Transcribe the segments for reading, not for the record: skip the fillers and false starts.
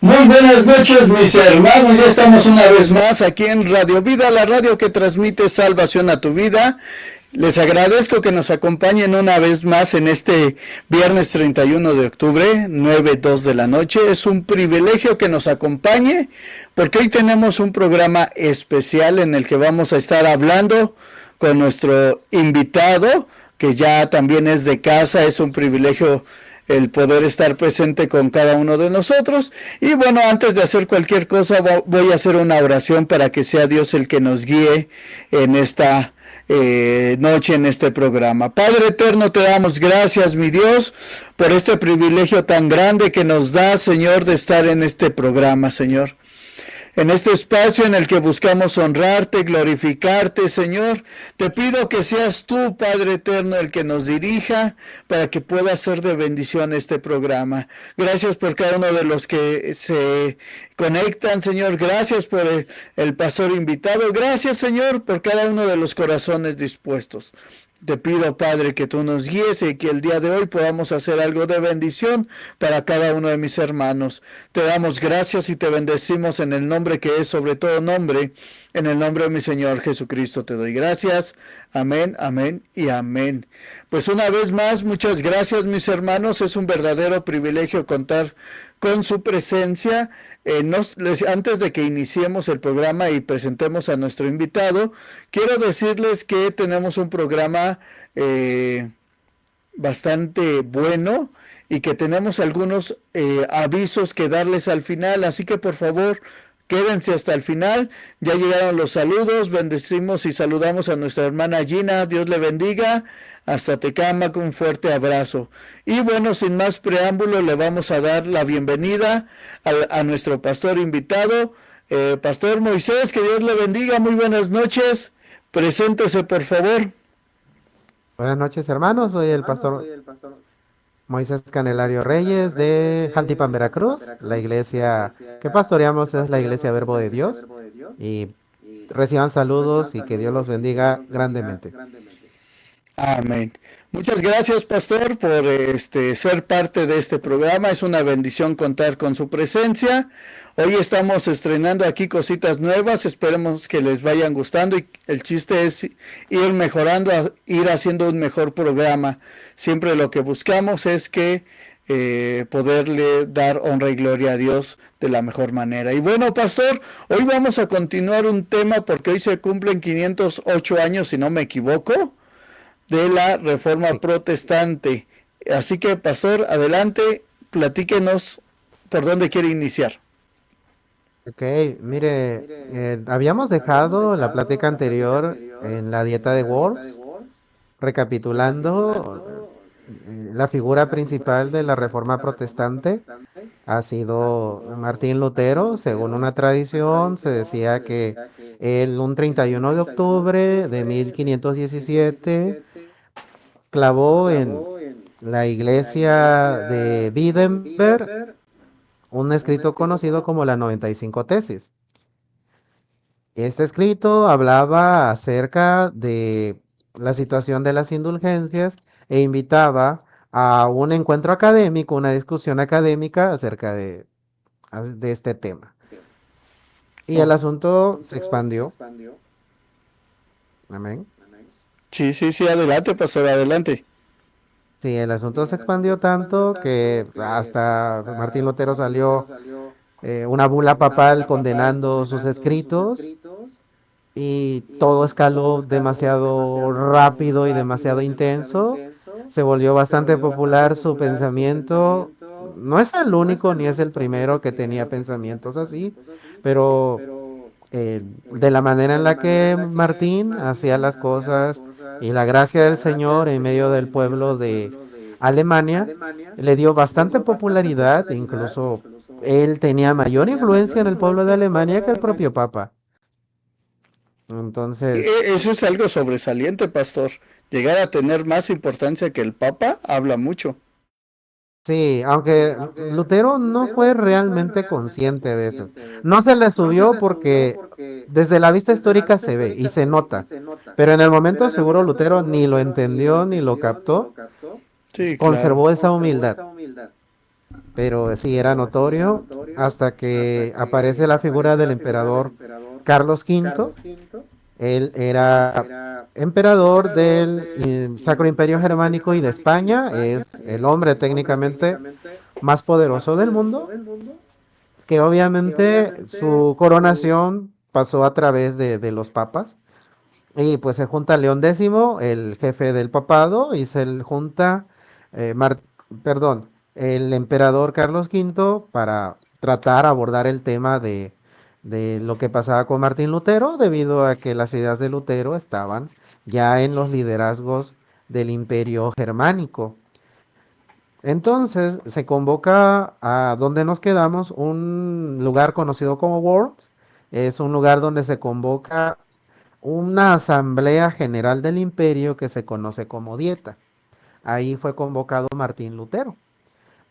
Muy buenas noches, mis hermanos. Ya estamos una vez más aquí en Radio Vida, la radio que transmite salvación a tu vida. Les agradezco que nos acompañen una vez más en este viernes 31 de octubre, 9:02 de la noche. Es un privilegio que nos acompañe porque hoy tenemos un programa especial en el que vamos a estar hablando con nuestro invitado, que ya también es de casa. Es un privilegio el poder estar presente con cada uno de nosotros. Y bueno, antes de hacer cualquier cosa, voy a hacer una oración para que sea Dios el que nos guíe en esta noche, en este programa. Padre eterno, te damos gracias, mi Dios, por este privilegio tan grande que nos da, Señor, de estar en este programa, Señor. En este espacio en el que buscamos honrarte, glorificarte, Señor, te pido que seas tú, Padre eterno, el que nos dirija para que pueda ser de bendición este programa. Gracias por cada uno de los que se conectan, Señor. Gracias por el pastor invitado. Gracias, Señor, por cada uno de los corazones dispuestos. Te pido, Padre, que tú nos guíes y que el día de hoy podamos hacer algo de bendición para cada uno de mis hermanos. Te damos gracias y te bendecimos en el nombre que es sobre todo nombre, en el nombre de mi Señor Jesucristo te doy gracias. Amén, amén y amén. Pues una vez más, muchas gracias, mis hermanos. Es un verdadero privilegio contar con su presencia. Antes de que iniciemos el programa y presentemos a nuestro invitado, quiero decirles que tenemos un programa bastante bueno y que tenemos algunos avisos que darles al final, así que por favor quédense hasta el final. Ya llegaron los saludos, bendecimos y saludamos a nuestra hermana Gina, Dios le bendiga, hasta Tecámac, un fuerte abrazo. Y bueno, sin más preámbulo, le vamos a dar la bienvenida a nuestro pastor invitado, Pastor Moisés, que Dios le bendiga, muy buenas noches, preséntese por favor. Buenas noches, hermanos. Soy el pastor Moisés Canelario Reyes de Jaltipan, Veracruz. La iglesia que pastoreamos es la iglesia Verbo de Dios. Y reciban saludos y que Dios los bendiga grandemente. Amén. Muchas gracias, pastor, por ser parte de este programa. Es una bendición contar con su presencia. Hoy estamos estrenando aquí cositas nuevas. Esperemos que les vayan gustando y el chiste es ir mejorando, ir haciendo un mejor programa. Siempre lo que buscamos es que poderle dar honra y gloria a Dios de la mejor manera. Y bueno, pastor, hoy vamos a continuar un tema porque hoy se cumplen 508 años, si no me equivoco, de la Reforma Sí. Protestante. Así que, pastor, adelante, platíquenos por dónde quiere iniciar. Ok, mire, habíamos dejado la plática anterior en la dieta de Worms, recapitulando. La figura principal de la Reforma Protestante ha sido Martín Lutero. Según una tradición, se decía que él, un 31 de octubre de 1517, clavó en la iglesia de Wittenberg un escrito conocido como la 95 Tesis. Este escrito hablaba acerca de la situación de las indulgencias e invitaba a un encuentro académico, una discusión académica acerca de este tema. Y el Oh, asunto se expandió. Amén. sí, sí, sí, adelante, pastor, adelante. Sí, el asunto se expandió tanto que hasta Martín Lutero salió una bula papal condenando sus escritos y todo escaló demasiado rápido y demasiado intenso. Se volvió bastante popular su pensamiento. No es el único ni es el primero que tenía pensamientos así, pero de la manera en la que Martín hacía las cosas y la gracia del Señor en medio del pueblo de Alemania le dio bastante popularidad. Incluso él tenía mayor influencia en el pueblo de Alemania que el propio Papa. Entonces, Eso es algo sobresaliente, pastor. Llegar a tener más importancia que el Papa habla mucho. sí, aunque Lutero no fue realmente consciente de eso. No se le subió porque desde la vista histórica se ve y se nota. Pero en el momento seguro Lutero ni lo entendió ni lo captó. Sí, claro. Conservó esa humildad. pero sí era notorio hasta que aparece la figura del emperador Carlos V. Él era emperador del Sacro Imperio Germánico y de España, es el hombre técnicamente más poderoso del mundo, que obviamente su coronación pasó a través de los papas. Y pues se junta León X, el jefe del papado, y se junta, eh, Mar- perdón, el emperador Carlos V para tratar abordar el tema de lo que pasaba con Martín Lutero, debido a que las ideas de Lutero estaban ya en los liderazgos del imperio germánico. Entonces se convoca a donde nos quedamos, un lugar conocido como Worms. Es un lugar donde se convoca una asamblea general del imperio que se conoce como Dieta. Ahí fue convocado Martín Lutero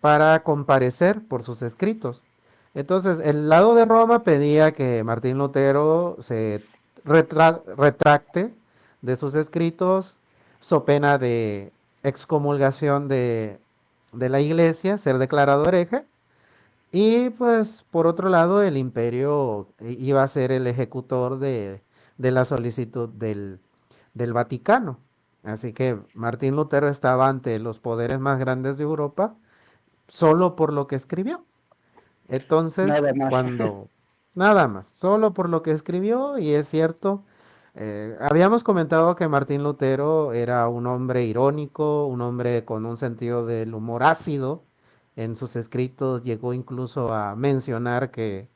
para comparecer por sus escritos. Entonces, el lado de Roma pedía que Martín Lutero se retracte de sus escritos, so pena de excomulgación de la iglesia, ser declarado hereje. Y pues por otro lado, el imperio iba a ser el ejecutor de la solicitud del Vaticano. Así que Martín Lutero estaba ante los poderes más grandes de Europa solo por lo que escribió. Entonces, Nada más. cuando, nada más, solo por lo que escribió, y es cierto, habíamos comentado que Martín Lutero era un hombre irónico, un hombre con un sentido del humor ácido. En sus escritos llegó incluso a mencionar que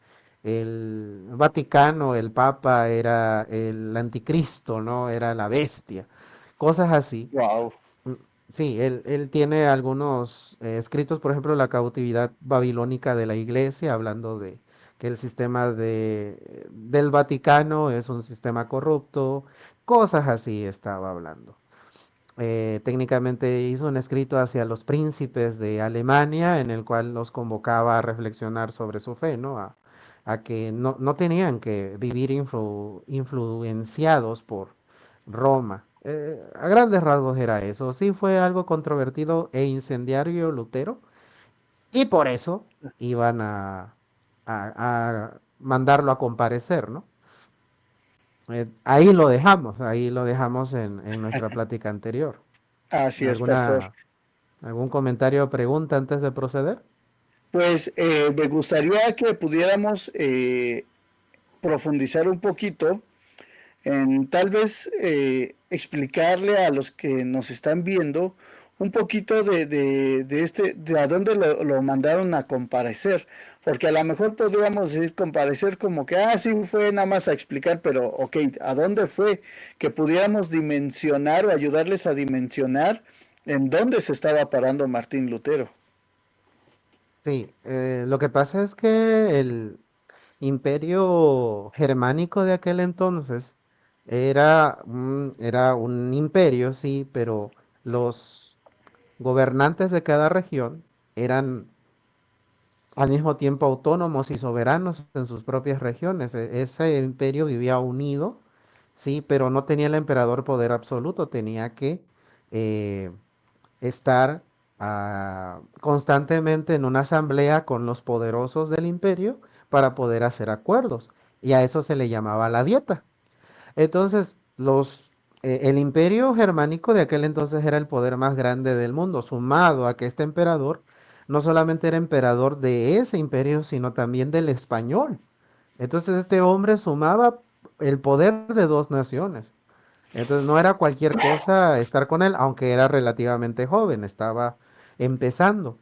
el Vaticano, el Papa, era el anticristo, ¿no? Era la bestia, cosas así. Wow. Mm, Sí, él tiene algunos escritos, por ejemplo, la cautividad babilónica de la iglesia, hablando de que el sistema del Vaticano es un sistema corrupto, cosas así estaba hablando. Técnicamente hizo un escrito hacia los príncipes de Alemania en el cual los convocaba a reflexionar sobre su fe, ¿no? A que no tenían que vivir influenciados por Roma. A grandes rasgos era eso. Sí fue algo controvertido e incendiario Lutero, y por eso iban a mandarlo a comparecer, ¿no? Ahí lo dejamos en nuestra plática anterior. Así es, pastor. ¿Alguna, algún comentario o pregunta antes de proceder? Pues me gustaría que pudiéramos profundizar un poquito en tal vez explicarle a los que nos están viendo un poquito de a dónde lo mandaron a comparecer, porque a lo mejor podríamos decir comparecer como que, sí, fue nada más a explicar, pero ok, ¿a dónde fue? Que pudiéramos dimensionar o ayudarles a dimensionar en dónde se estaba parando Martín Lutero. Sí, lo que pasa es que el imperio germánico de aquel entonces era un imperio, sí, pero los gobernantes de cada región eran al mismo tiempo autónomos y soberanos en sus propias regiones. Ese imperio vivía unido, sí, pero no tenía el emperador poder absoluto, tenía que eh, estar constantemente en una asamblea con los poderosos del imperio para poder hacer acuerdos. Y a eso se le llamaba la dieta. Entonces, el imperio germánico de aquel entonces era el poder más grande del mundo, sumado a que este emperador no solamente era emperador de ese imperio, sino también del español. Entonces, este hombre sumaba el poder de dos naciones. Entonces, no era cualquier cosa estar con él, aunque era relativamente joven, estaba empezando.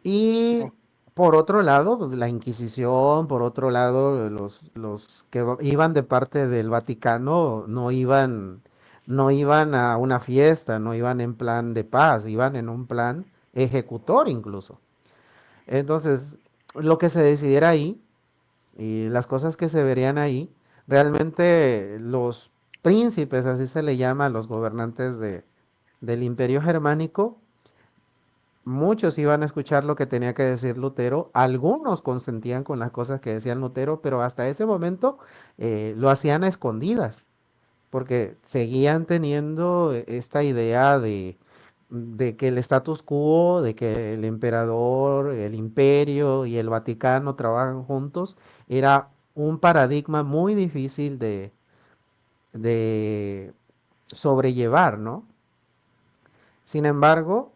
Y por otro lado, pues, la Inquisición, por otro lado, los que iban de parte del Vaticano no iban a una fiesta, no iban en plan de paz, iban en un plan ejecutor incluso. Entonces, lo que se decidiera ahí y las cosas que se verían ahí, realmente los príncipes, así se le llama a los gobernantes del Imperio Germánico, muchos iban a escuchar lo que tenía que decir Lutero, algunos consentían con las cosas que decía Lutero, pero hasta ese momento lo hacían a escondidas, porque seguían teniendo esta idea de que el status quo, de que el emperador, el imperio y el Vaticano trabajan juntos, era un paradigma muy difícil de sobrellevar, ¿no? Sin embargo,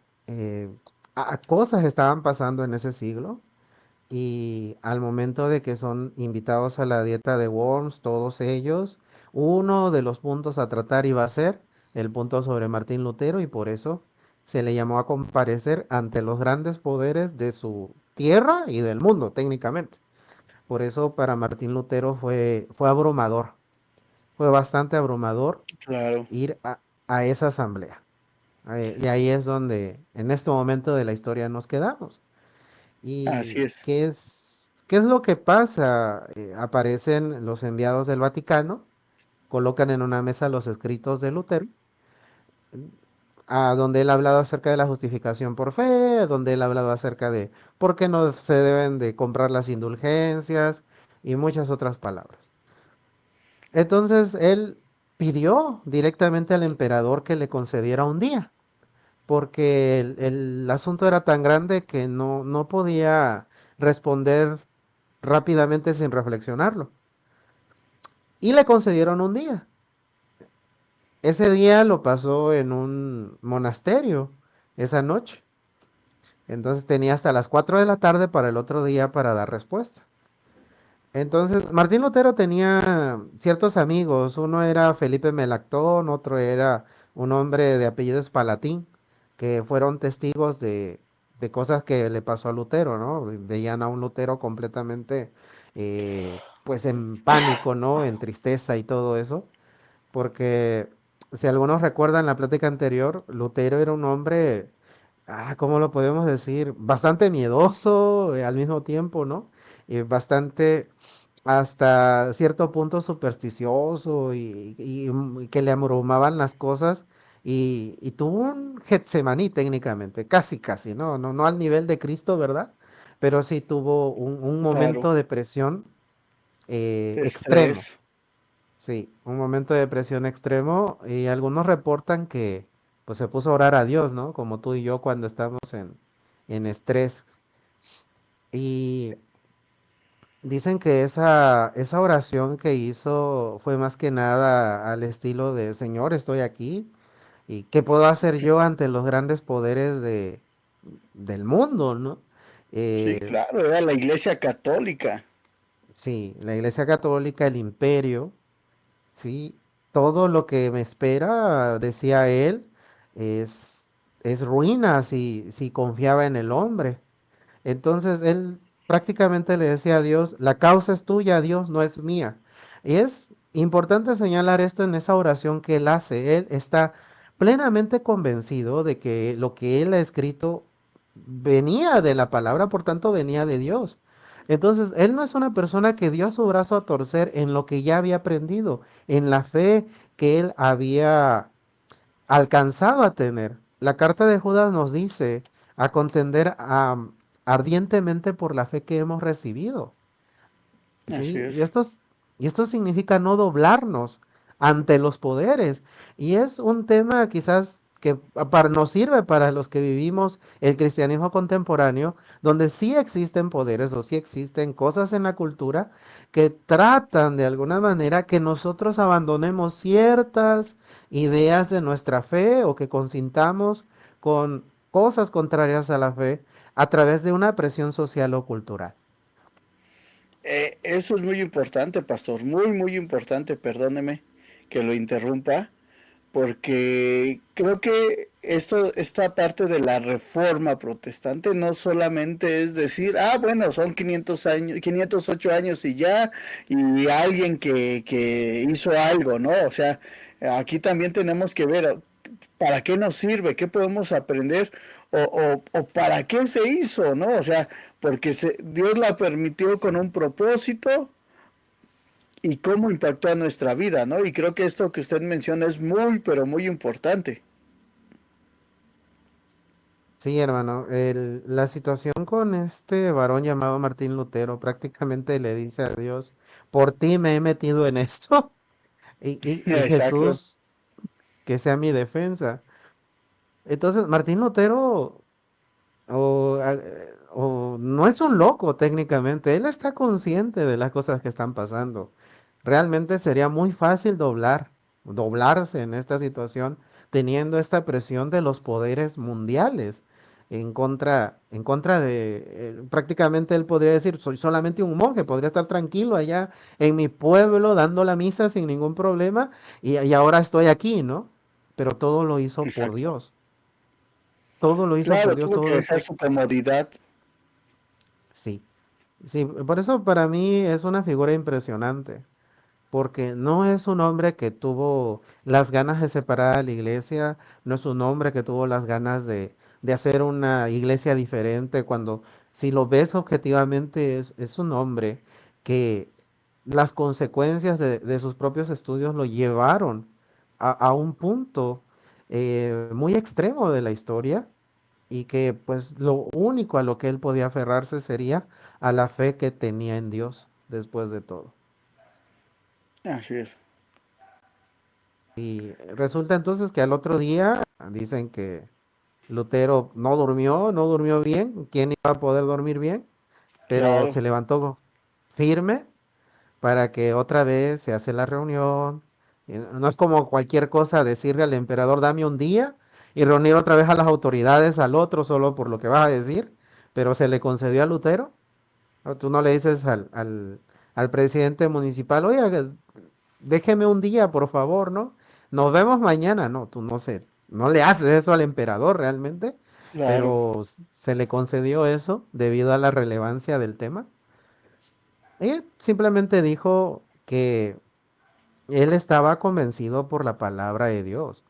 cosas estaban pasando en ese siglo y al momento de que son invitados a la dieta de Worms, todos ellos, uno de los puntos a tratar iba a ser el punto sobre Martín Lutero y por eso se le llamó a comparecer ante los grandes poderes de su tierra y del mundo, técnicamente. Por eso para Martín Lutero fue abrumador, fue bastante abrumador Claro, ir a esa asamblea. Y ahí es donde en este momento de la historia nos quedamos. así ¿Y es. qué es lo que pasa? Aparecen los enviados del Vaticano, colocan en una mesa los escritos de Lutero, a donde él ha hablado acerca de la justificación por fe, donde él ha hablado acerca de por qué no se deben de comprar las indulgencias y muchas otras palabras. Entonces él pidió directamente al emperador que le concediera un día, porque el asunto era tan grande que no podía responder rápidamente sin reflexionarlo. Y le concedieron un día. Ese día lo pasó en un monasterio, esa noche. Entonces tenía hasta las 4 de la tarde para el otro día para dar respuesta. Entonces, Martín Lutero tenía ciertos amigos. Uno era Felipe Melactón, otro era un hombre de apellido Espalatín, que fueron testigos de cosas que le pasó a Lutero, ¿no? Veían a un Lutero completamente, pues en pánico, ¿no? En tristeza y todo eso. Porque si algunos recuerdan la plática anterior, Lutero era un hombre, ¿cómo lo podemos decir? Bastante miedoso al mismo tiempo, ¿no? Y bastante hasta cierto punto supersticioso y que le abrumaban las cosas y tuvo un Getsemaní técnicamente, casi casi, ¿no? No al nivel de Cristo, ¿verdad? Pero sí tuvo un Claro, momento de presión de extremo. estrés. Sí, un momento de depresión extremo y algunos reportan que pues se puso a orar a Dios, ¿no? Como tú y yo cuando estamos en estrés. Y dicen que esa oración que hizo fue más que nada al estilo de Señor, estoy aquí. ¿Y qué puedo hacer yo ante los grandes poderes del mundo, ¿no? Sí, Eh, claro, era la Iglesia Católica. sí, la Iglesia Católica, el imperio. Sí, todo lo que me espera, decía él, es, es ruina si confiaba en el hombre. Entonces él prácticamente le decía a Dios, la causa es tuya, Dios, no es mía. Y es importante señalar esto en esa oración que él hace. Él está plenamente convencido de que lo que él ha escrito venía de la palabra, por tanto venía de Dios. Entonces, él no es una persona que dio su brazo a torcer en lo que ya había aprendido, en la fe que él había alcanzado a tener. La carta de Judas nos dice a contender ardientemente por la fe que hemos recibido. Así ¿Sí? es. Y esto significa no doblarnos ante los poderes. Y es un tema quizás que nos sirve para los que vivimos el cristianismo contemporáneo, donde sí existen poderes o sí existen cosas en la cultura que tratan de alguna manera que nosotros abandonemos ciertas ideas de nuestra fe o que consintamos con cosas contrarias a la fe a través de una presión social o cultural. Eso es muy importante, pastor, muy, muy importante, perdóneme que lo interrumpa, porque creo que esta parte de la reforma protestante no solamente es decir, bueno, son 500 años, 508 años y ya, y alguien que hizo algo, ¿no? O sea, aquí también tenemos que ver para qué nos sirve, qué podemos aprender o para qué se hizo, ¿no? O sea, porque Dios la permitió con un propósito y cómo impactó a nuestra vida, ¿no? Y creo que esto que usted menciona es muy, pero muy importante. Sí, hermano, la situación con este varón llamado Martín Lutero prácticamente le dice a Dios, por ti me he metido en esto y Exacto. Jesús, que sea mi defensa. Entonces, Martín Lutero o no es un loco técnicamente, él está consciente de las cosas que están pasando. Realmente sería muy fácil doblarse en esta situación, teniendo esta presión de los poderes mundiales en contra de, prácticamente él podría decir, soy solamente un monje, podría estar tranquilo allá en mi pueblo dando la misa sin ningún problema y ahora estoy aquí, ¿no? Pero todo lo hizo por Exacto. Dios, todo lo hizo por Claro, Dios, tuvo todo que lo dejar hizo, su comodidad. sí, sí, por eso para mí es una figura impresionante. Porque no es un hombre que tuvo las ganas de separar a la iglesia, no es un hombre que tuvo las ganas de hacer una iglesia diferente, cuando si lo ves objetivamente es un hombre que las consecuencias de sus propios estudios lo llevaron a un punto muy extremo de la historia y que pues lo único a lo que él podía aferrarse sería a la fe que tenía en Dios después de todo. Así es. Y resulta entonces que al otro día dicen que Lutero no durmió bien. ¿Quién iba a poder dormir bien? Pero Claro. se levantó firme para que otra vez se hace la reunión. Y no es como cualquier cosa decirle al emperador, dame un día y reunir otra vez a las autoridades al otro solo por lo que vas a decir. Pero se le concedió a Lutero. ¿No? Tú no le dices al presidente municipal, oye, déjeme un día, por favor, ¿no? Nos vemos mañana, no, tú no sé, no le haces eso al emperador realmente, Claro. pero se le concedió eso debido a la relevancia del tema. Ella simplemente dijo que él estaba convencido por la palabra de Dios,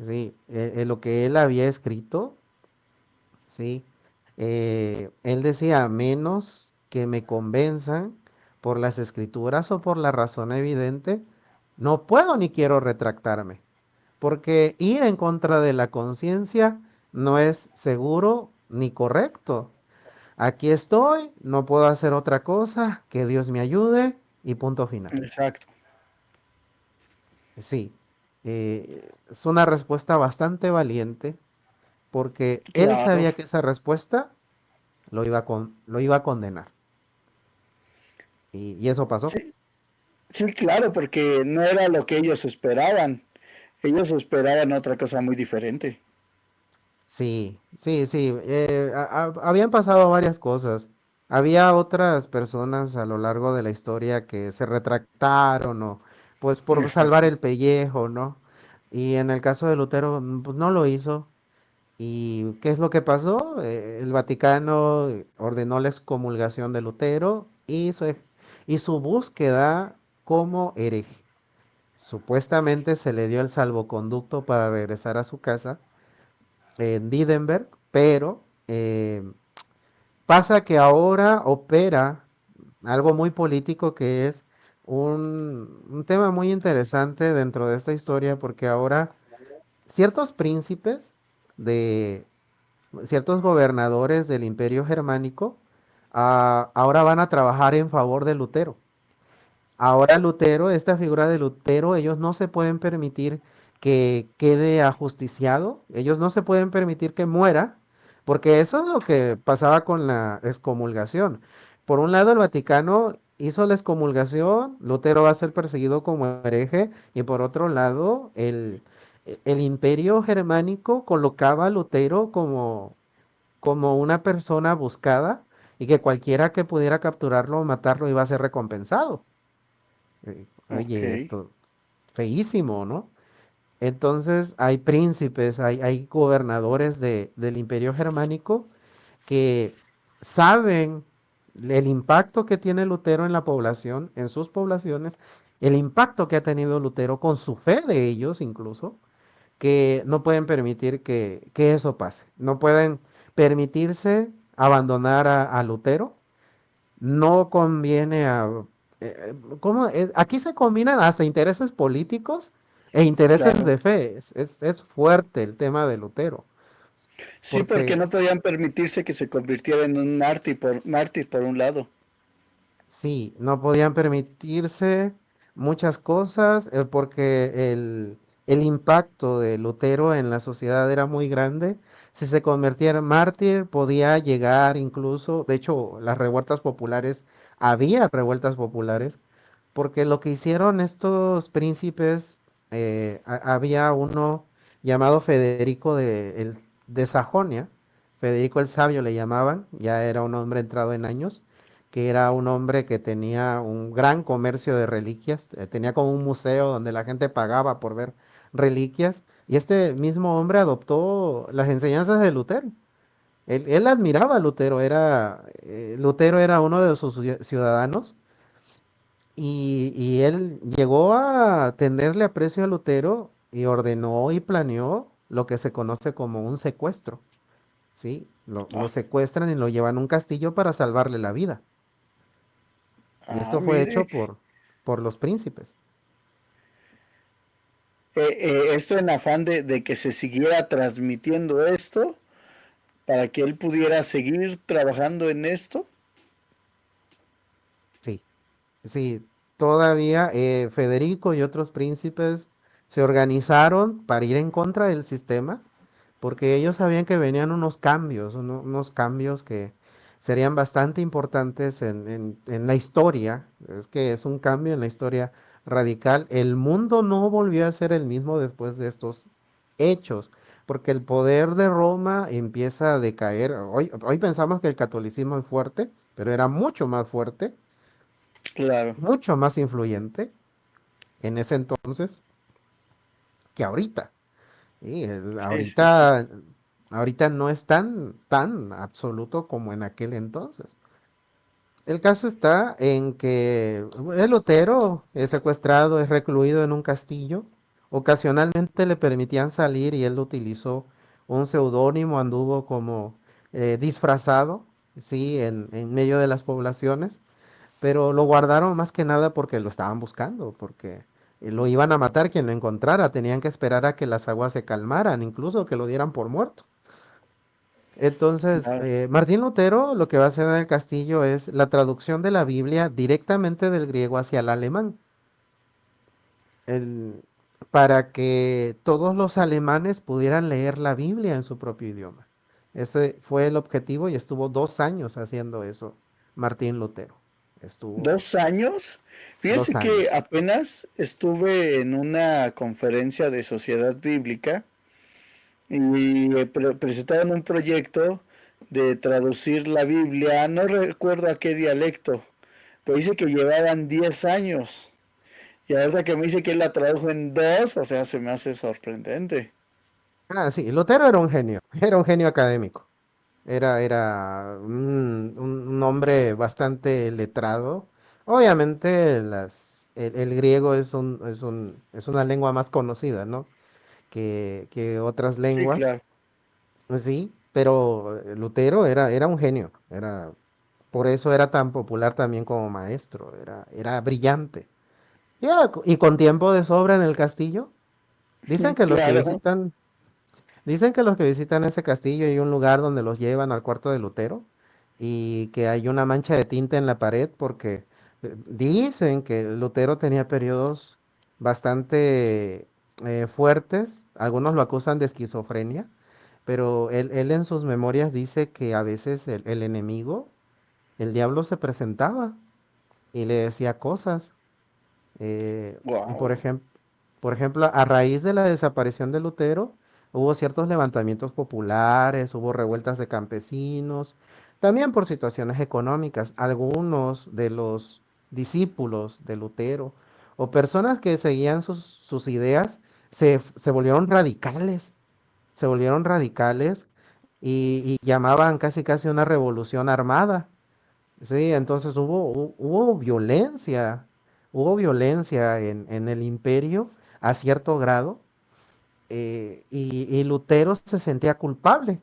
sí, lo que él había escrito, sí, él decía, a menos que me convenzan por las escrituras o por la razón evidente, no puedo ni quiero retractarme. Porque ir en contra de la conciencia no es seguro ni correcto. Aquí estoy, no puedo hacer otra cosa, que Dios me ayude y punto final. Exacto. Sí, es una respuesta bastante valiente porque él Claro. sabía que esa respuesta lo iba a condenar. Y eso pasó. Sí, sí, claro, porque no era lo que ellos esperaban. Ellos esperaban otra cosa muy diferente. Sí, sí, sí. Habían pasado varias cosas. Había otras personas a lo largo de la historia que se retractaron o pues por salvar Exacto. el pellejo, ¿no? Y en el caso de Lutero, pues no lo hizo. ¿Y qué es lo que pasó? El Vaticano ordenó la excomulgación de Lutero y su búsqueda como hereje. Supuestamente se le dio el salvoconducto para regresar a su casa en Wittenberg, pero pasa que ahora opera algo muy político que es un tema muy interesante dentro de esta historia porque ahora ciertos príncipes de ciertos gobernadores del imperio germánico ahora van a trabajar en favor de Lutero. Ahora Lutero, esta figura de Lutero, ellos no se pueden permitir que quede ajusticiado, ellos no se pueden permitir que muera, porque eso es lo que pasaba con la excomulgación. Por un lado, el Vaticano hizo la excomulgación, Lutero va a ser perseguido como hereje, y por otro lado, el imperio germánico colocaba a Lutero como una persona buscada y que cualquiera que pudiera capturarlo o matarlo iba a ser recompensado. Ok. Oye, esto feísimo, ¿no? Entonces hay príncipes, hay gobernadores del imperio germánico que saben el impacto que tiene Lutero en la población, en sus poblaciones, el impacto que ha tenido Lutero con su fe de ellos incluso, que no pueden permitir que eso pase. No pueden permitirse abandonar a Lutero. No conviene a... ¿cómo? Aquí se combinan hasta intereses políticos e intereses Claro. de fe. Es fuerte el tema de Lutero. Sí, porque Porque no podían permitirse que se convirtiera en un mártir por un lado. sí, no podían permitirse muchas cosas porque el impacto de Lutero en la sociedad era muy grande. Si se convertía en mártir, podía llegar incluso, de hecho, las revueltas populares, había revueltas populares, porque lo que hicieron estos príncipes, había uno llamado Federico de Sajonia, Federico el Sabio le llamaban, ya era un hombre entrado en años, que era un hombre que tenía un gran comercio de reliquias, tenía como un museo donde la gente pagaba por ver reliquias, y este mismo hombre adoptó las enseñanzas de Lutero. Él admiraba a Lutero, Lutero era uno de sus ciudadanos, y él llegó a tenerle aprecio a Lutero y ordenó y planeó lo que se conoce como un secuestro, ¿sí? Lo Ah, secuestran y lo llevan a un castillo para salvarle la vida. Y esto fue hecho mire, por los príncipes. esto en afán de que se siguiera transmitiendo esto, para que él pudiera seguir trabajando en esto. Sí, sí, todavía Federico y otros príncipes se organizaron para ir en contra del sistema, porque ellos sabían que venían unos cambios, unos cambios que serían bastante importantes en la historia. Es que es un cambio en la historia radical. El mundo no volvió a ser el mismo después de estos hechos, porque el poder de Roma empieza a decaer. Hoy pensamos que el catolicismo es fuerte, pero era mucho más fuerte, Claro, mucho más influyente en ese entonces que ahorita. Y sí, sí, sí. ahorita no es tan absoluto como en aquel entonces. El caso está en que el Lutero es secuestrado, es recluido en un castillo. Ocasionalmente le permitían salir y él utilizó un seudónimo, anduvo como disfrazado, sí, en medio de las poblaciones, pero lo guardaron más que nada porque lo estaban buscando, porque lo iban a matar quien lo encontrara, tenían que esperar a que las aguas se calmaran, incluso que lo dieran por muerto. Entonces, Claro. Martín Lutero lo que va a hacer en el castillo es la traducción de la Biblia directamente del griego hacia el alemán, el- para que todos los alemanes pudieran leer la Biblia en su propio idioma. Ese fue el objetivo y estuvo 2 años haciendo eso, Martín Lutero. Estuvo 2 años. dos Fíjese que años. apenas estuve en una conferencia de Sociedad Bíblica y presentaron un proyecto de traducir la Biblia, no recuerdo a qué dialecto, pero dice que llevaban 10 años. Y ahora que me dice que él la tradujo en dos, o sea, se me hace sorprendente. Ah, sí, Lutero era un genio, era un genio académico. Era un hombre bastante letrado. Obviamente el griego es una lengua más conocida, ¿no? Que otras Sí, lenguas, claro. sí, pero Lutero era un genio. Por eso era tan popular también como maestro, era brillante. Y con tiempo de sobra en el castillo, dicen que los que Claro. visitan Dicen que los que visitan ese castillo hay un lugar donde los llevan al cuarto de Lutero y que hay una mancha de tinta en la pared porque dicen que Lutero tenía periodos bastante fuertes. Algunos lo acusan de esquizofrenia, pero él en sus memorias dice que a veces el enemigo, el diablo se presentaba y le decía cosas. Eh, por Wow. ejemplo, por ejemplo, a raíz de la desaparición de Lutero, hubo ciertos levantamientos populares, hubo revueltas de campesinos, también por situaciones económicas. Algunos de los discípulos de Lutero o personas que seguían sus ideas se volvieron radicales, se volvieron radicales y llamaban casi casi una revolución armada. Sí, entonces hubo violencia en el imperio a cierto grado, y Lutero se sentía culpable,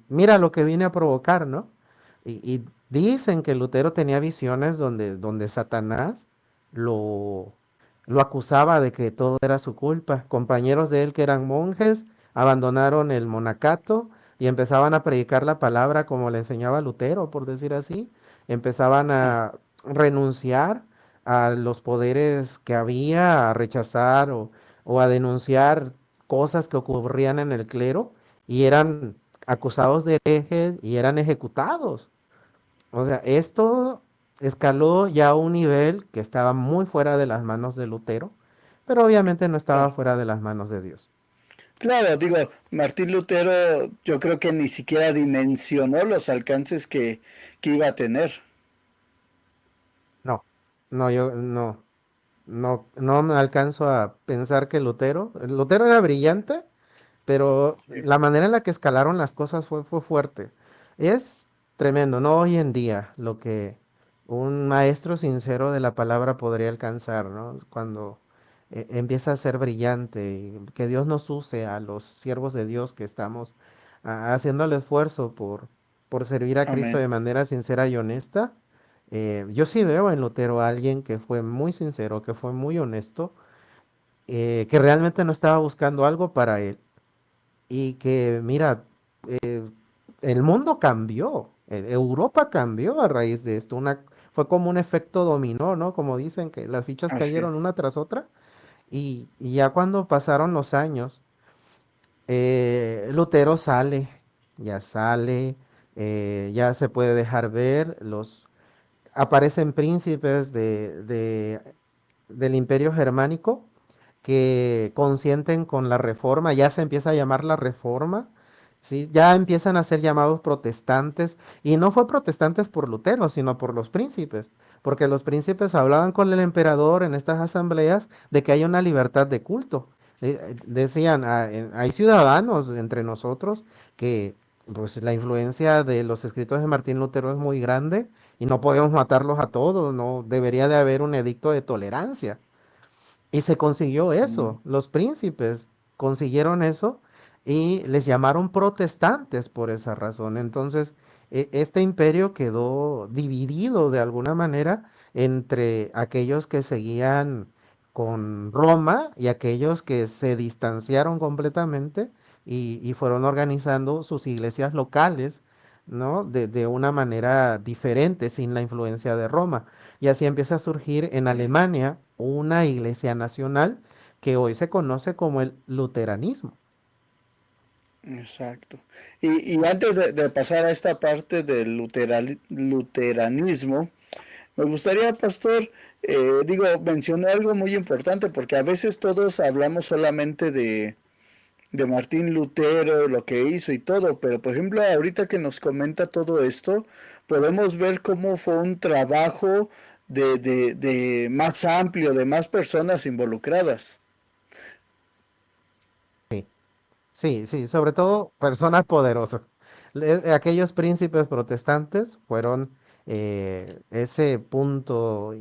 mira lo que vine a provocar, ¿no? Y dicen que Lutero tenía visiones donde Satanás lo, lo acusaba de que todo era su culpa. Compañeros de él que eran monjes abandonaron el monacato y empezaban a predicar la palabra como le enseñaba Lutero, por decir así. Empezaban a renunciar a los poderes que había, a rechazar o a denunciar cosas que ocurrían en el clero y eran acusados de herejes y eran ejecutados. O sea, esto escaló ya a un nivel que estaba muy fuera de las manos de Lutero, pero obviamente no estaba fuera de las manos de Dios. Claro, digo, Martín Lutero yo creo que ni siquiera dimensionó los alcances que iba a tener. No, no, yo no me alcanzo a pensar que Lutero era brillante, pero Sí. la manera en la que escalaron las cosas fue fuerte. Es tremendo, ¿no? Hoy en día lo que un maestro sincero de la palabra podría alcanzar, ¿no? Cuando empieza a ser brillante y que Dios nos use a los siervos de Dios que estamos haciendo el esfuerzo por servir a Cristo Amén. de manera sincera y honesta. Yo sí veo en Lutero a alguien que fue muy sincero, que fue muy honesto, que realmente no estaba buscando algo para él y que, mira, el mundo cambió, Europa cambió a raíz de esto, fue como un efecto dominó, ¿no? Como dicen que las fichas Así cayeron es. una tras otra y ya cuando pasaron los años, Lutero sale, ya se puede dejar ver, aparecen príncipes del Imperio Germánico que consienten con la reforma, ya se empieza a llamar la reforma, ¿sí? Ya empiezan a ser llamados protestantes, y no fue protestantes por Lutero, sino por los príncipes, porque los príncipes hablaban con el emperador en estas asambleas de que hay una libertad de culto. Decían, hay ciudadanos entre nosotros que pues la influencia de los escritos de Martín Lutero es muy grande y no podemos matarlos a todos, no debería de haber un edicto de tolerancia. Y se consiguió Mm. eso, los príncipes consiguieron eso y les llamaron protestantes por esa razón. Entonces, este imperio quedó dividido de alguna manera entre aquellos que seguían con Roma y aquellos que se distanciaron completamente y fueron organizando sus iglesias locales, ¿no? De una manera diferente, sin la influencia de Roma. Y así empieza a surgir en Alemania una iglesia nacional que hoy se conoce como el luteranismo. Exacto. Y antes de pasar a esta parte del luteranismo, me gustaría, pastor, digo, mencionar algo muy importante, porque a veces todos hablamos solamente de Martín Lutero, lo que hizo y todo, pero por ejemplo, ahorita que nos comenta todo esto, podemos ver cómo fue un trabajo de más amplio, de más personas involucradas. Sí, sí, sí, sobre todo personas poderosas. Aquellos príncipes protestantes fueron ese punto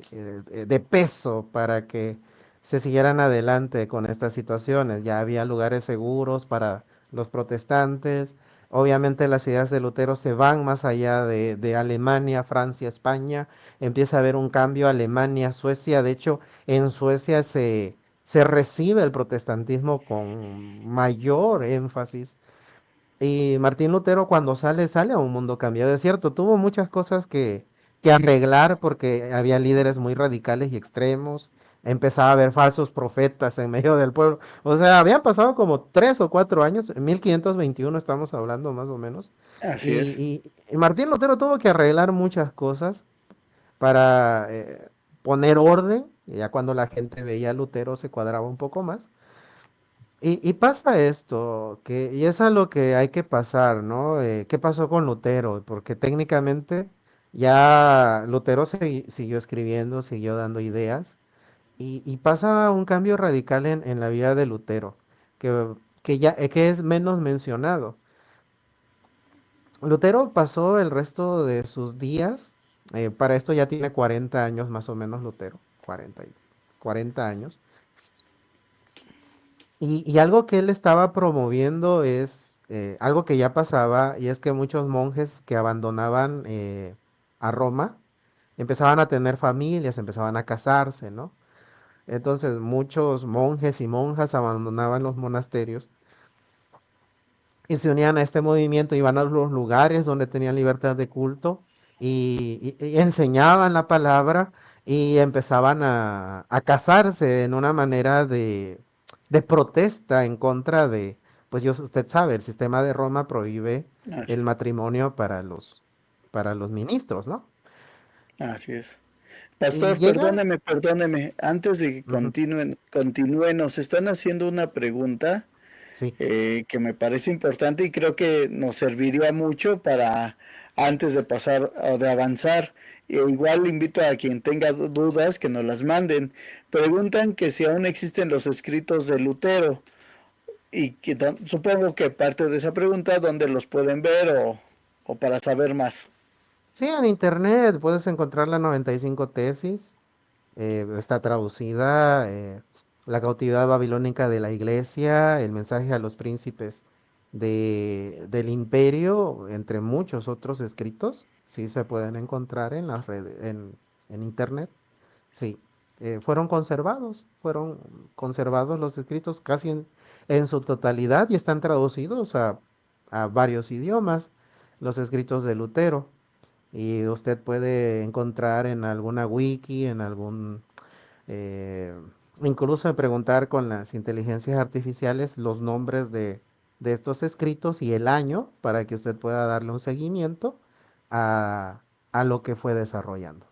de peso para que se siguieran adelante con estas situaciones. Ya había lugares seguros para los protestantes. Obviamente las ideas de Lutero se van más allá de Alemania, Francia, España. Empieza a haber un cambio Alemania, Suecia. De hecho, en Suecia se recibe el protestantismo con mayor énfasis. Y Martín Lutero cuando sale a un mundo cambiado. Es cierto, tuvo muchas cosas que arreglar porque había líderes muy radicales y extremos. Empezaba a haber falsos profetas en medio del pueblo. O sea, habían pasado como 3 o 4 años, en 1521 estamos hablando más o menos. Así es. Y Martín Lutero tuvo que arreglar muchas cosas para poner orden. Y ya cuando la gente veía a Lutero se cuadraba un poco más. Y pasa esto, y es a lo que hay que pasar, ¿no? ¿Qué pasó con Lutero? Porque técnicamente ya Lutero siguió escribiendo, siguió dando ideas, y pasa un cambio radical en la vida de Lutero, que es menos mencionado. Lutero pasó el resto de sus días, para esto ya tiene 40 años más o menos Lutero, 40 años. Y algo que él estaba promoviendo es algo que ya pasaba, y es que muchos monjes que abandonaban a Roma empezaban a tener familias, empezaban a casarse, ¿no? Entonces muchos monjes y monjas abandonaban los monasterios y se unían a este movimiento, iban a los lugares donde tenían libertad de culto y enseñaban la palabra y empezaban a casarse en una manera de protesta en contra de, pues usted sabe, el sistema de Roma prohíbe Así, el matrimonio para los ministros, ¿no? así es. Y Pastor, llega, perdóneme, antes de que ujú, continúen, nos están haciendo una pregunta sí, que me parece importante y creo que nos serviría mucho para antes de pasar o de avanzar. Igual invito a quien tenga dudas que nos las manden. Preguntan que si aún existen los escritos de Lutero y que supongo que parte de esa pregunta dónde los pueden ver o para saber más. sí, en internet puedes encontrar la 95 tesis, está traducida, la cautividad babilónica de la iglesia, el mensaje a los príncipes del imperio, entre muchos otros escritos, sí se pueden encontrar en las redes, en internet, sí. Fueron conservados los escritos casi en su totalidad y están traducidos a varios idiomas, los escritos de Lutero. Y usted puede encontrar en alguna wiki, en algún eh, incluso preguntar con las inteligencias artificiales los nombres de estos escritos y el año para que usted pueda darle un seguimiento a, a lo que fue desarrollando.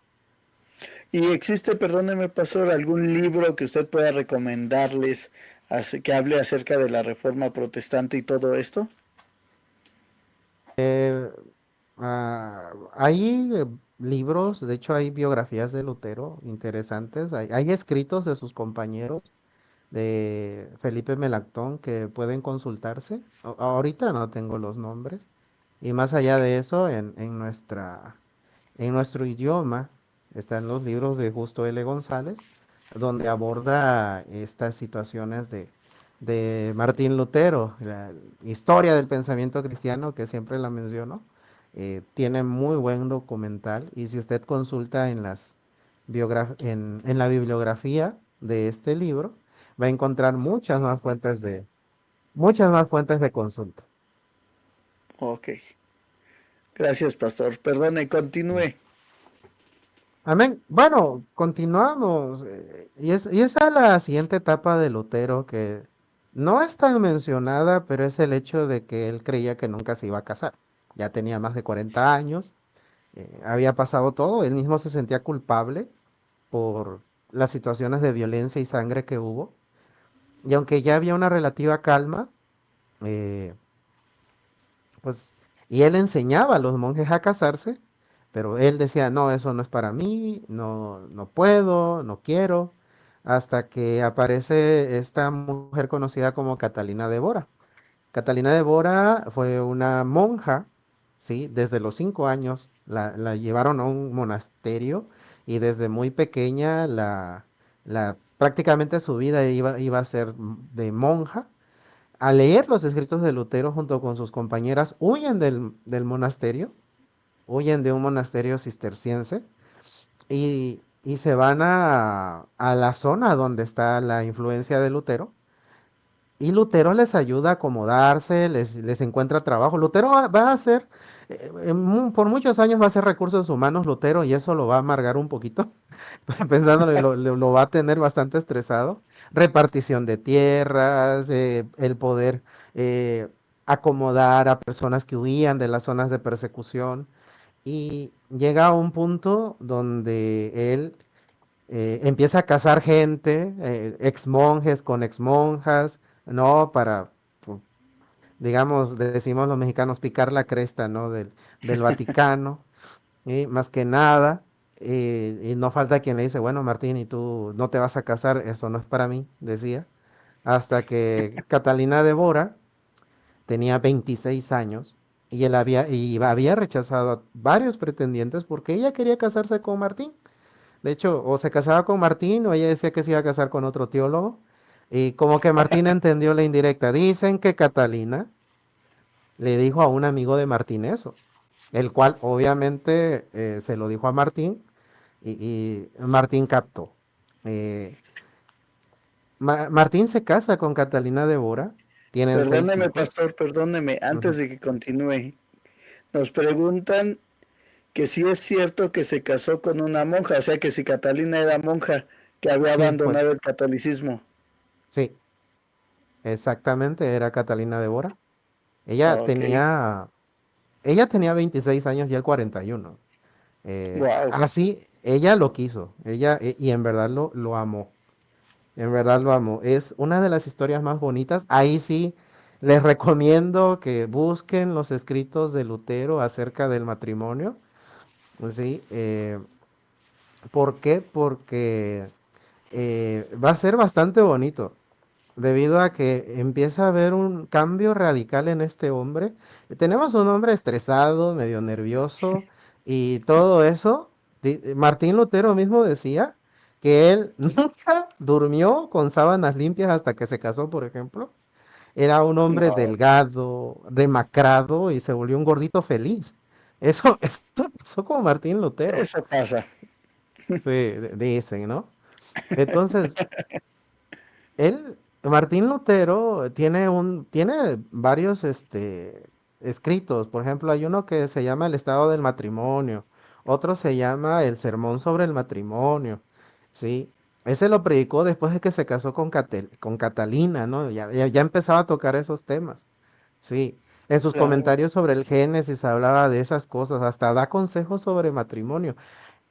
¿Y existe, perdóneme, pastor, algún libro que usted pueda recomendarles que hable acerca de la reforma protestante y todo esto? Hay libros, de hecho hay biografías de Lutero interesantes, hay escritos de sus compañeros, de Felipe Melanchthon que pueden consultarse. Ahorita no tengo los nombres. Y más allá de eso, en nuestro idioma están los libros de Justo L. González, donde aborda estas situaciones de Martín Lutero, la historia del pensamiento cristiano, que siempre la menciono. Tiene muy buen documental y si usted consulta en la bibliografía de este libro, va a encontrar muchas más fuentes de consulta. Ok. Gracias, pastor. Perdone, continúe. Amén. Bueno, continuamos. Y esa es la siguiente etapa de Lutero que no es tan mencionada, pero es el hecho de que él creía que nunca se iba a casar. Ya tenía más de 40 años, había pasado todo, él mismo se sentía culpable por las situaciones de violencia y sangre que hubo. Y aunque ya había una relativa calma, eh, pues, y él enseñaba a los monjes a casarse, pero él decía, no, eso no es para mí, no, no puedo, no quiero, hasta que aparece esta mujer conocida como Catalina de Bora. Catalina de Bora fue una monja, ¿sí? Desde los 5 años la llevaron a un monasterio y desde muy pequeña prácticamente su vida iba a ser de monja. Al leer los escritos de Lutero junto con sus compañeras, huyen del monasterio, huyen de un monasterio cisterciense y se van a la zona donde está la influencia de Lutero. Y Lutero les ayuda a acomodarse, les encuentra trabajo. Lutero va a hacer, por muchos años va a hacer recursos humanos Lutero y eso lo va a amargar un poquito. Pensándolo, lo va a tener bastante estresado. Repartición de tierras, el poder eh, acomodar a personas que huían de las zonas de persecución. Y llega a un punto donde él empieza a casar gente, ex monjes con ex monjas, ¿no? Digamos, decimos los mexicanos, picar la cresta, ¿no? Del Vaticano. Y más que nada, y no falta quien le dice, bueno, Martín, y tú no te vas a casar, eso no es para mí, decía. Hasta que Catalina de Bora tenía 26 años y había rechazado a varios pretendientes porque ella quería casarse con Martín. De hecho, o se casaba con Martín o ella decía que se iba a casar con otro teólogo. Y como que Martín entendió la indirecta. Dicen que Catalina le dijo a un amigo de Martín eso, el cual obviamente se lo dijo a Martín y Martín captó. Eh, Martín se casa con Catalina de Bora, tienen 6 Perdóneme, hijos. pastor, perdóneme. Antes Ujú. de que continúe, nos preguntan que sí es cierto que se casó con una monja, o sea que si Catalina era monja que había Sí, fue, abandonado el catolicismo. sí, exactamente, era Catalina de Bora. Ella Ok, tenía, ella tenía 26 años y él 41. wow. Así, ella lo quiso, y en verdad lo amó. En verdad lo amo. Es una de las historias más bonitas. Ahí sí, les recomiendo que busquen los escritos de Lutero acerca del matrimonio. Sí, ¿por qué? Porque va a ser bastante bonito, debido a que empieza a haber un cambio radical en este hombre. Tenemos un hombre estresado, medio nervioso y todo eso. Martín Lutero mismo decía que él nunca durmió con sábanas limpias hasta que se casó, por ejemplo. Era un hombre No, delgado, demacrado y se volvió un gordito feliz. Esto pasó con Martín Lutero, eso pasa. sí, dicen, ¿no? Entonces, Martín Lutero tiene varios escritos. Por ejemplo, hay uno que se llama El Estado del Matrimonio, otro se llama El Sermón sobre el Matrimonio, ¿sí? Ese lo predicó después de que se casó con Catalina, ¿no? Ya empezaba a tocar esos temas, sí. En sus Claro. comentarios sobre el Génesis hablaba de esas cosas, hasta da consejos sobre matrimonio.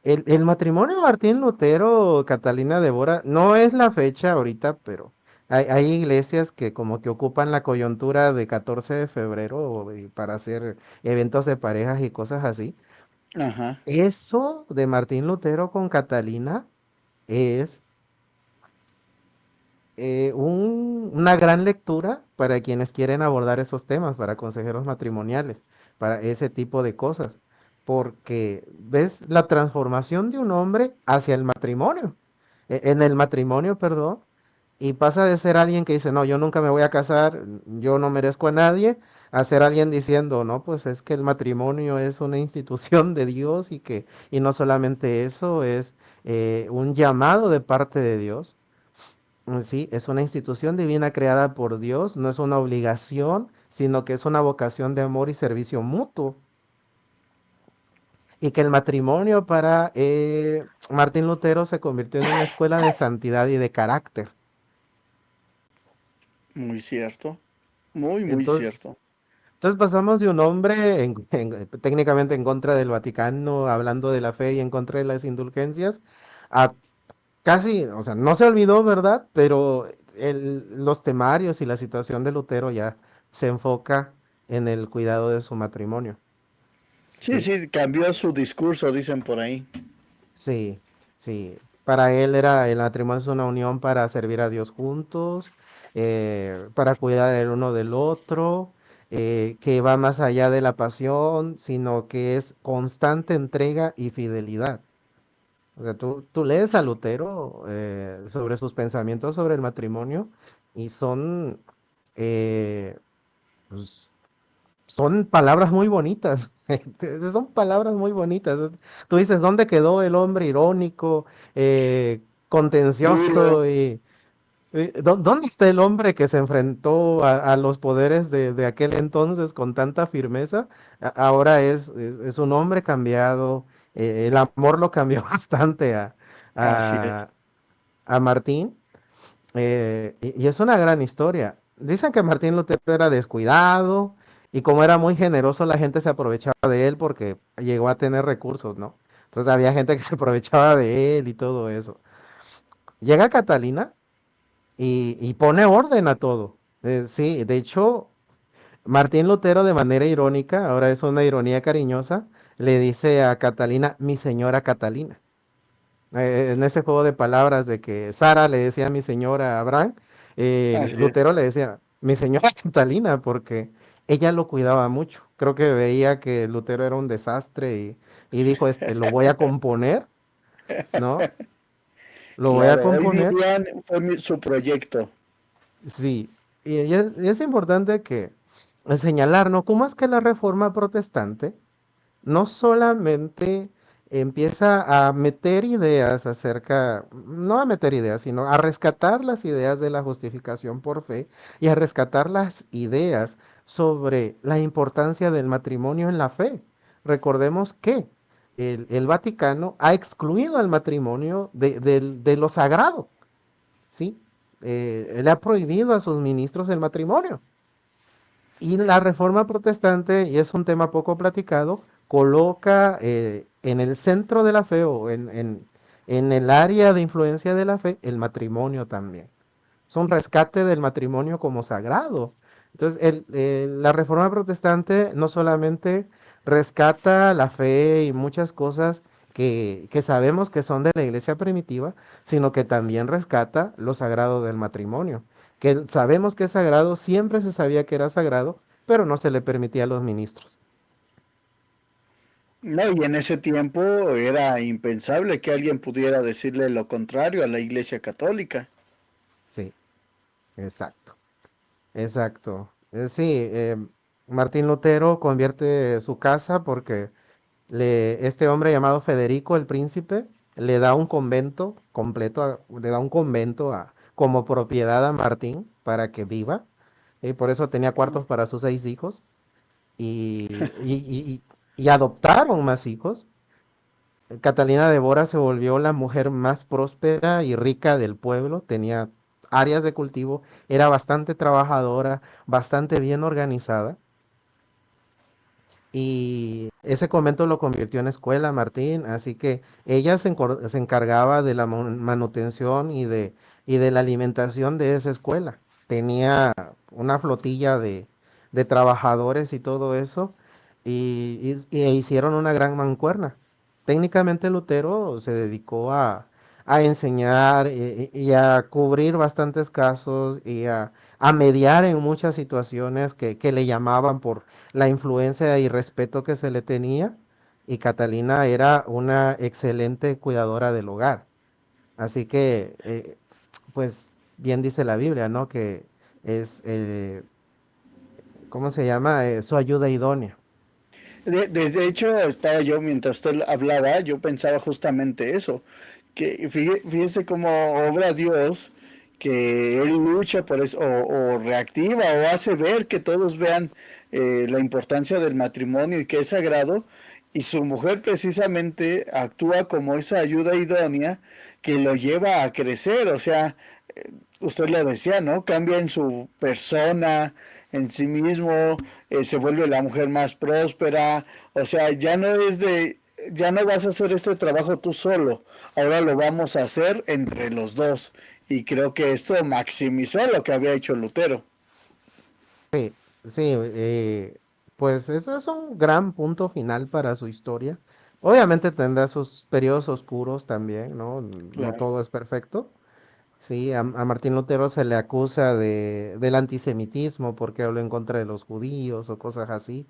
El matrimonio de Martín Lutero, Catalina de Bora, no es la fecha ahorita, pero hay iglesias que como que ocupan la coyuntura de 14 de febrero para hacer eventos de parejas y cosas así. Ajá. Eso de Martín Lutero con Catalina es una gran lectura para quienes quieren abordar esos temas, para consejeros matrimoniales, para ese tipo de cosas. Porque ves la transformación de un hombre hacia el matrimonio, en el matrimonio, perdón, y pasa de ser alguien que dice, no, yo nunca me voy a casar, yo no merezco a nadie, a ser alguien diciendo, no, pues es que el matrimonio es una institución de Dios y no solamente eso, es un llamado de parte de Dios. Sí, es una institución divina creada por Dios, no es una obligación, sino que es una vocación de amor y servicio mutuo. Y que el matrimonio para Martín Lutero se convirtió en una escuela de santidad y de carácter. Muy cierto. Muy, muy Entonces, cierto. entonces pasamos de un hombre técnicamente en contra del Vaticano, hablando de la fe y en contra de las indulgencias, a casi, o sea, no se olvidó, ¿verdad? Pero los temarios y la situación de Lutero ya se enfoca en el cuidado de su matrimonio. Sí, Sí, sí, cambió su discurso, dicen por ahí. sí, sí. Para él era el matrimonio es una unión para servir a Dios juntos, para cuidar el uno del otro, que va más allá de la pasión, sino que es constante entrega y fidelidad. O sea, tú lees a Lutero sobre sus pensamientos sobre el matrimonio y eh, pues, son palabras muy bonitas. Son palabras muy bonitas. Tú dices, ¿dónde quedó el hombre irónico, Duro. contencioso ¿dónde está el hombre que se enfrentó a los poderes de aquel entonces con tanta firmeza? Ahora es un hombre cambiado. El amor lo cambió bastante Así es. a, a Martín. Y es una gran historia. Dicen que Martín Lutero era descuidado y como era muy generoso, la gente se aprovechaba de él porque llegó a tener recursos, ¿no? Entonces había gente que se aprovechaba de él y todo eso. Llega Catalina y pone orden a todo. Sí, de hecho, Martín Lutero de manera irónica, ahora es una ironía cariñosa, le dice a Catalina, mi señora Catalina. En ese juego de palabras de que Sara le decía a mi señora Abraham, Así es. Lutero le decía mi señora Catalina porque ella lo cuidaba mucho. Creo que veía que Lutero era un desastre y dijo, lo voy a componer, ¿no? Lo voy a Claro, hoy componer. dirían fue su proyecto. Sí, y es importante que señalar, ¿no? ¿Cómo es que la Reforma Protestante no solamente empieza a meter ideas acerca, no a meter ideas, sino a rescatar las ideas de la justificación por fe y a rescatar las ideas sobre la importancia del matrimonio en la fe? Recordemos que el Vaticano ha excluido el matrimonio de lo sagrado, ¿sí? Él ha prohibido a sus ministros el matrimonio. Y la reforma protestante, y es un tema poco platicado, coloca en el centro de la fe o en el área de influencia de la fe el matrimonio también. Es un rescate del matrimonio como sagrado. Entonces, la reforma protestante no solamente rescata la fe y muchas cosas que sabemos que son de la iglesia primitiva, sino que también rescata lo sagrado del matrimonio. Que sabemos que es sagrado, siempre se sabía que era sagrado, pero no se le permitía a los ministros. No, y en ese tiempo era impensable que alguien pudiera decirle lo contrario a la Iglesia Católica. Sí, exacto. Exacto. Sí, Martín Lutero convierte su casa porque este hombre llamado Federico el Príncipe le da un convento completo, le da un convento como propiedad a Martín para que viva. Y por eso tenía cuartos para sus 6 hijos y adoptaron más hijos. Catalina de Bora se volvió la mujer más próspera y rica del pueblo, tenía áreas de cultivo, era bastante trabajadora, bastante bien organizada. Y ese convento lo convirtió en escuela, Martín, así que ella se encargaba de la manutención y de la alimentación de esa escuela. Tenía una flotilla de trabajadores y todo eso, y hicieron una gran mancuerna. Técnicamente Lutero se dedicó a enseñar y a cubrir bastantes casos y a mediar en muchas situaciones que le llamaban por la influencia y respeto que se le tenía, y Catalina era una excelente cuidadora del hogar. Así que, pues bien dice la Biblia, ¿no? Que es, ¿cómo se llama? Su ayuda idónea. De hecho, estaba yo, mientras usted hablaba, yo pensaba justamente eso, que fíjese cómo obra Dios, que Él lucha por eso, o reactiva, o hace ver que todos vean la importancia del matrimonio y que es sagrado, y su mujer precisamente actúa como esa ayuda idónea que lo lleva a crecer, o sea, usted lo decía, ¿no? Cambia en su persona, en sí mismo, se vuelve la mujer más próspera, o sea, ya no vas a hacer este trabajo tú solo, ahora lo vamos a hacer entre los dos. Y creo que esto maximizó lo que había hecho Lutero. Sí, sí, pues eso es un gran punto final para su historia. Obviamente tendrá sus periodos oscuros también, ¿no? No Claro. todo es perfecto. Sí, a Martín Lutero se le acusa del antisemitismo porque habló en contra de los judíos o cosas así.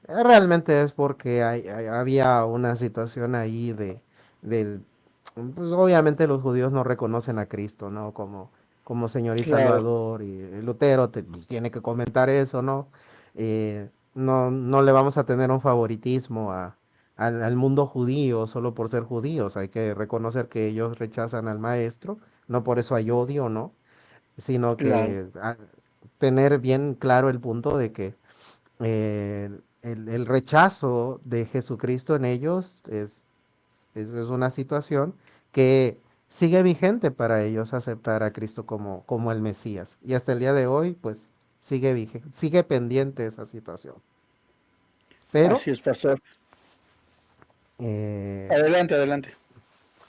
Realmente es porque había una situación ahí del, pues obviamente los judíos no reconocen a Cristo, ¿no? Como Señor y Claro, Salvador, y Lutero pues, tiene que comentar eso, ¿no? No le vamos a tener un favoritismo al mundo judío solo por ser judíos, hay que reconocer que ellos rechazan al maestro, no por eso hay odio, ¿no? Sino claro. que tener bien claro el punto de que el rechazo de Jesucristo en ellos es una situación que sigue vigente para ellos aceptar a Cristo como el Mesías. Y hasta el día de hoy, pues sigue pendiente esa situación. Pero Así es, pastor. eh, Adelante, adelante.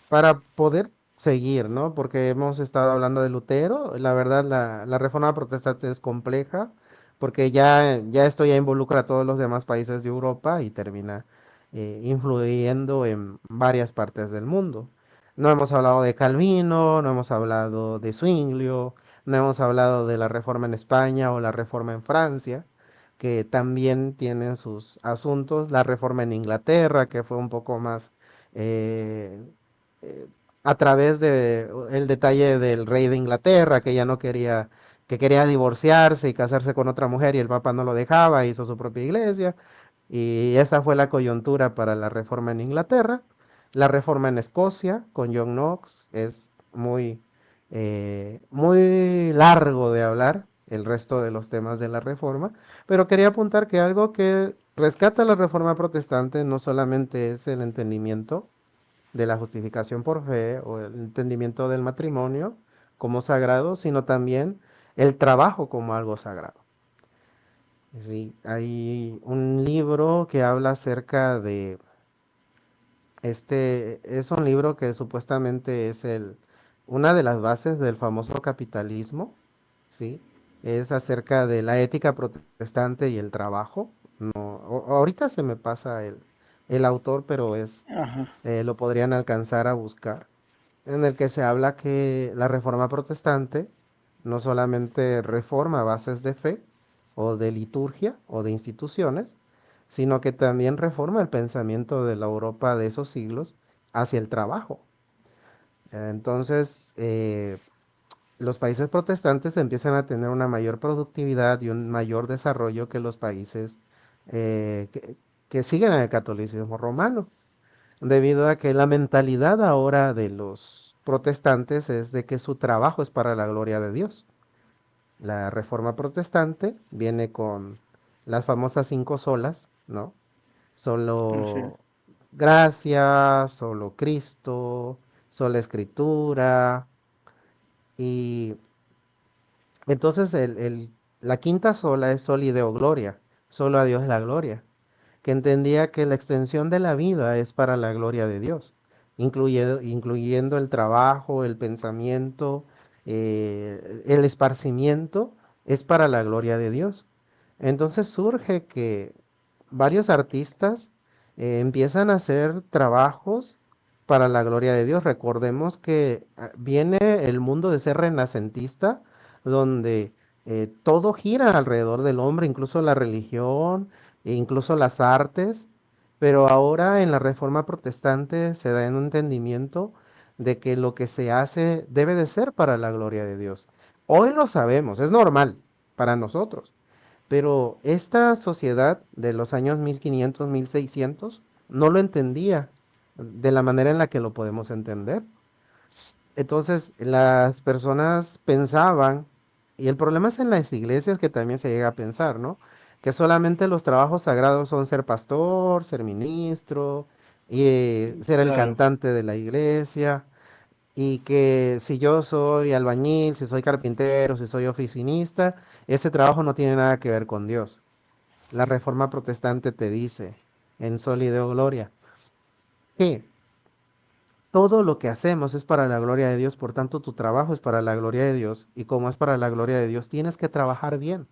para poder seguir, ¿no? Porque hemos estado hablando de Lutero, la verdad la reforma protestante es compleja, porque ya esto ya involucra a todos los demás países de Europa y termina influyendo en varias partes del mundo. No hemos hablado de Calvino, no hemos hablado de Zwinglio, no hemos hablado de la reforma en España o la reforma en Francia, que también tienen sus asuntos, la reforma en Inglaterra, que fue un poco más eh, eh, a través de el detalle del rey de Inglaterra, que ya no quería, que quería divorciarse y casarse con otra mujer y el papa no lo dejaba, hizo su propia iglesia. Y esa fue la coyuntura para la reforma en Inglaterra. La reforma en Escocia con John Knox es muy largo de hablar, el resto de los temas de la Reforma, pero quería apuntar que algo que rescata la Reforma protestante no solamente es el entendimiento de la justificación por fe o el entendimiento del matrimonio como sagrado, sino también el trabajo como algo sagrado. Sí, hay un libro que habla acerca de es un libro que supuestamente es una de las bases del famoso capitalismo, ¿sí? Es acerca de la ética protestante y el trabajo. No, ahorita se me pasa el autor, pero Ajá. lo podrían alcanzar a buscar, en el que se habla que la reforma protestante no solamente reforma bases de fe o de liturgia o de instituciones, sino que también reforma el pensamiento de la Europa de esos siglos hacia el trabajo. Entonces, los países protestantes empiezan a tener una mayor productividad y un mayor desarrollo que los países que siguen el catolicismo romano, debido a que la mentalidad ahora de los protestantes es de que su trabajo es para la gloria de Dios. La reforma protestante viene con las famosas cinco solas, ¿no? Así es. Solo gracia, solo Cristo, sola escritura. Y entonces la quinta sola es soli deo gloria, solo a Dios la gloria, que entendía que la extensión de la vida es para la gloria de Dios, incluyendo el trabajo, el pensamiento, el esparcimiento, es para la gloria de Dios. Entonces surge que varios artistas empiezan a hacer trabajos para la gloria de Dios. Recordemos que viene el mundo de ser renacentista, donde todo gira alrededor del hombre, incluso la religión, e incluso las artes, pero ahora en la Reforma Protestante se da en un entendimiento de que lo que se hace debe de ser para la gloria de Dios. Hoy lo sabemos, es normal para nosotros, pero esta sociedad de los años 1500, 1600 no lo entendía de la manera en la que lo podemos entender. Entonces las personas pensaban, y el problema es en las iglesias que también se llega a pensar, ¿no? Que solamente los trabajos sagrados son ser pastor, ser ministro, y ser el Claro. cantante de la iglesia, y que si yo soy albañil, si soy carpintero, si soy oficinista, ese trabajo no tiene nada que ver con Dios. La Reforma Protestante te dice en Soli Deo Gloria que todo lo que hacemos es para la gloria de Dios, por tanto tu trabajo es para la gloria de Dios, y como es para la gloria de Dios, tienes que trabajar bien.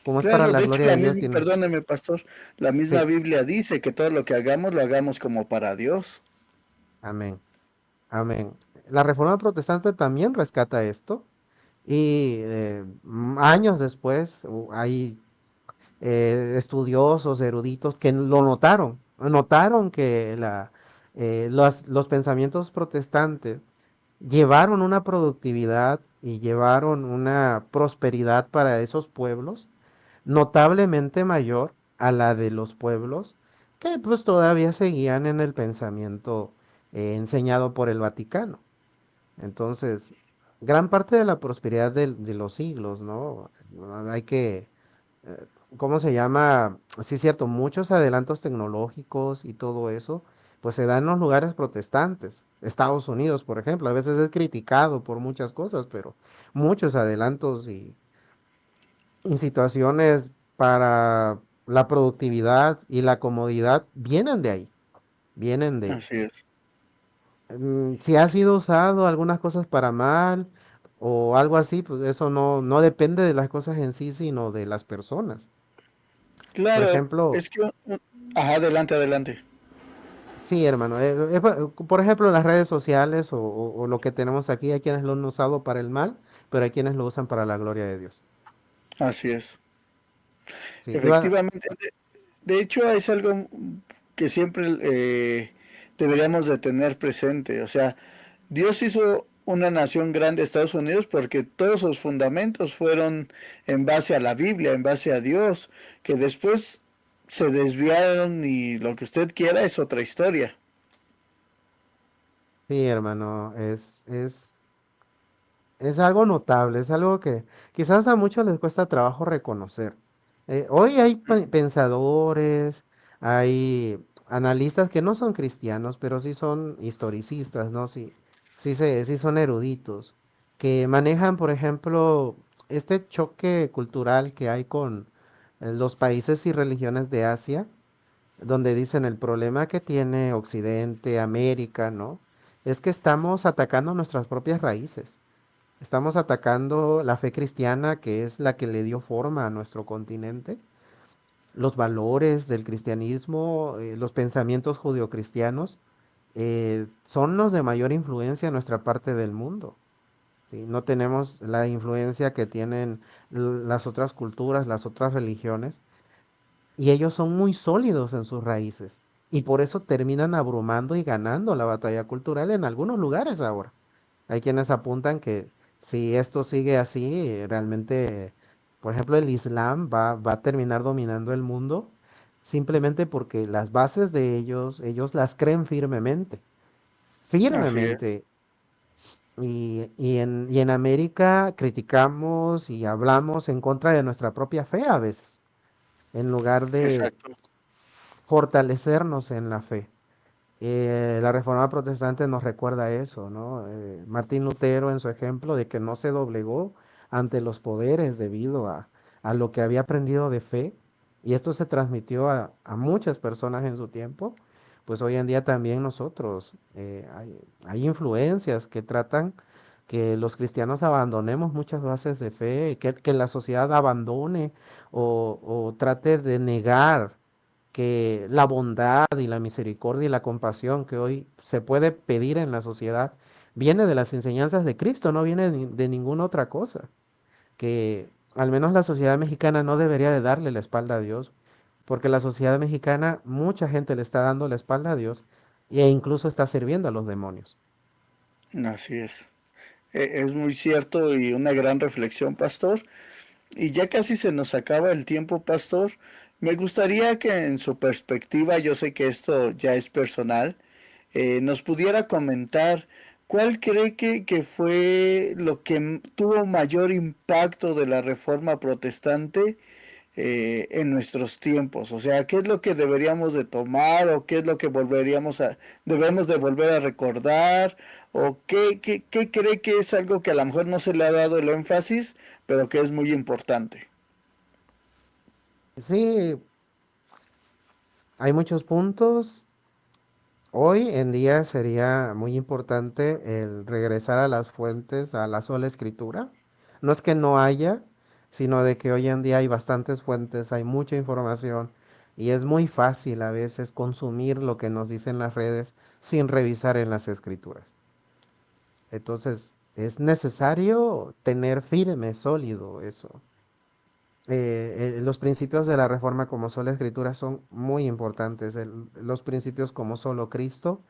Como es para Claro, la de hecho gloria de la Dios, misma, tienes... perdóneme, pastor, la misma Sí, Biblia dice que todo lo que hagamos lo hagamos como para Dios. amén, amén. La Reforma Protestante también rescata esto, y años después hay estudiosos, eruditos que lo notaron que los pensamientos protestantes llevaron una productividad y llevaron una prosperidad para esos pueblos notablemente mayor a la de los pueblos que pues todavía seguían en el pensamiento enseñado por el Vaticano. Entonces, gran parte de la prosperidad de los siglos, ¿no? Hay que, eh, ¿cómo se llama? Sí, es cierto, muchos adelantos tecnológicos y todo eso, pues se dan en los lugares protestantes. Estados Unidos, por ejemplo, a veces es criticado por muchas cosas, pero muchos adelantos y situaciones para la productividad y la comodidad vienen de ahí, vienen de... Así es. Si ha sido usado algunas cosas para mal o algo así, pues eso no depende de las cosas en sí, sino de las personas. Por Claro, ejemplo, es que... Ajá, adelante, adelante. sí, hermano, por ejemplo, las redes sociales o lo que tenemos aquí, hay quienes lo han usado para el mal, pero hay quienes lo usan para la gloria de Dios. Así es. Sí, Efectivamente. De hecho, es algo que siempre deberíamos de tener presente. O sea, Dios hizo una nación grande, Estados Unidos, porque todos sus fundamentos fueron en base a la Biblia, en base a Dios, que después se desviaron y lo que usted quiera es otra historia. sí, hermano, es algo notable, es algo que quizás a muchos les cuesta trabajo reconocer. Hoy hay pensadores, hay analistas que no son cristianos, pero sí son historicistas, ¿no? Sí, sí son eruditos, que manejan, por ejemplo, este choque cultural que hay con los países y religiones de Asia, donde dicen el problema que tiene Occidente, América, ¿no? Es que estamos atacando nuestras propias raíces. Estamos atacando la fe cristiana, que es la que le dio forma a nuestro continente, los valores del cristianismo, los pensamientos judeocristianos, son los de mayor influencia en nuestra parte del mundo. ¿Sí? No tenemos la influencia que tienen las otras culturas, las otras religiones, y ellos son muy sólidos en sus raíces. Y por eso terminan abrumando y ganando la batalla cultural en algunos lugares ahora. Hay quienes apuntan que si esto sigue así, realmente, por ejemplo, el Islam va a terminar dominando el mundo simplemente porque las bases de ellos las creen firmemente, Así es, firmemente. Y en América criticamos y hablamos en contra de nuestra propia fe a veces, en lugar de exacto. fortalecernos en la fe. La reforma protestante nos recuerda eso, ¿no? Martín Lutero en su ejemplo de que no se doblegó ante los poderes debido a lo que había aprendido de fe, y esto se transmitió a muchas personas en su tiempo, pues hoy en día también nosotros, hay influencias que tratan que los cristianos abandonemos muchas bases de fe, que la sociedad abandone o trate de negar que la bondad y la misericordia y la compasión que hoy se puede pedir en la sociedad viene de las enseñanzas de Cristo, no viene de ninguna otra cosa. Que al menos la sociedad mexicana no debería de darle la espalda a Dios, porque la sociedad mexicana, mucha gente le está dando la espalda a Dios e incluso está sirviendo a los demonios. Así es. Es muy cierto y una gran reflexión, pastor. Y ya casi se nos acaba el tiempo, pastor. Me gustaría que en su perspectiva, yo sé que esto ya es personal, nos pudiera comentar cuál cree que fue lo que tuvo mayor impacto de la reforma protestante en nuestros tiempos. O sea, ¿qué es lo que deberíamos de tomar o qué es lo que debemos de volver a recordar? ¿O qué cree que es algo que a lo mejor no se le ha dado el énfasis, pero que es muy importante? Sí, hay muchos puntos. Hoy en día sería muy importante el regresar a las fuentes, a la sola escritura. No es que no haya, sino de que hoy en día hay bastantes fuentes, hay mucha información y es muy fácil a veces consumir lo que nos dicen las redes sin revisar en las escrituras. Entonces, es necesario tener firme, sólido eso. Los principios de la reforma como sola escritura son muy importantes. Los principios como solo Cristo.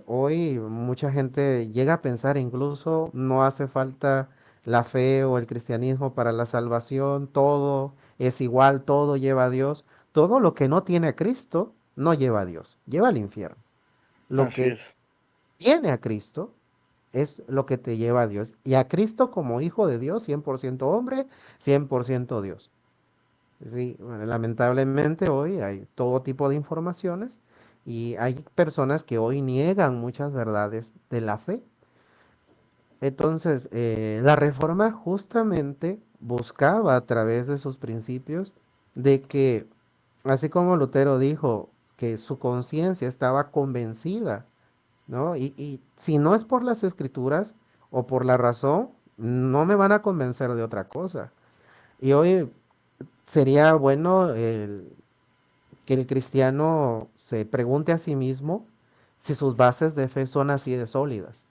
Hoy mucha gente llega a pensar incluso no hace falta la fe o el cristianismo para la salvación, todo es igual, todo lleva a Dios. Todo lo que no tiene a Cristo no lleva a Dios, lleva al infierno. Lo Así que es. tiene a Cristo es lo que te lleva a Dios. Y a Cristo como hijo de Dios, 100% hombre, 100% Dios. Sí, bueno, lamentablemente hoy hay todo tipo de informaciones y hay personas que hoy niegan muchas verdades de la fe. Entonces, la reforma justamente buscaba a través de sus principios de que, así como Lutero dijo, que su conciencia estaba convencida, ¿no? Y si no es por las escrituras o por la razón, no me van a convencer de otra cosa. Y hoy sería bueno que el cristiano se pregunte a sí mismo si sus bases de fe son así de sólidas.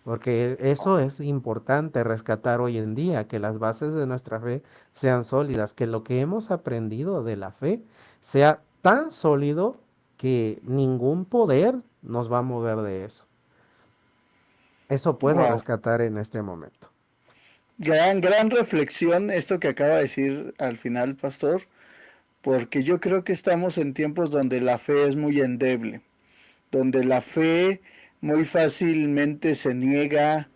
Porque eso es importante rescatar hoy en día, que las bases de nuestra fe sean sólidas, que lo que hemos aprendido de la fe sea tan sólido que ningún poder nos va a mover de eso. Eso puedo Wow. rescatar en este momento. Gran reflexión esto que acaba de decir al final, pastor, porque yo creo que estamos en tiempos donde la fe es muy endeble, donde la fe muy fácilmente se niega,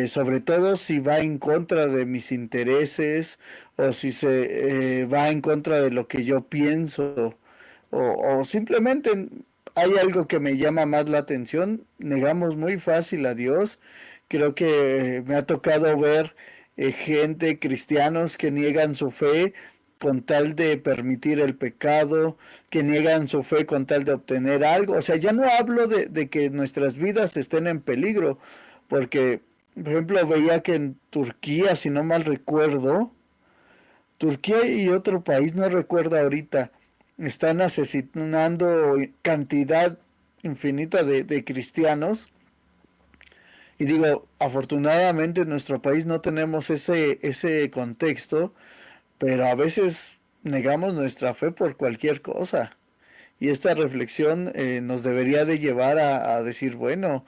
sobre todo si va en contra de mis intereses o si se va en contra de lo que yo pienso o simplemente hay algo que me llama más la atención, negamos muy fácil a Dios. Creo que me ha tocado ver gente, cristianos que niegan su fe con tal de permitir el pecado, que niegan su fe con tal de obtener algo. O sea, ya no hablo de que nuestras vidas estén en peligro, porque, por ejemplo, veía que en Turquía, si no mal recuerdo, Turquía y otro país, no recuerdo ahorita, están asesinando cantidad infinita de cristianos. Y digo, afortunadamente en nuestro país no tenemos ese contexto, pero a veces negamos nuestra fe por cualquier cosa. Y esta reflexión nos debería de llevar a decir, bueno,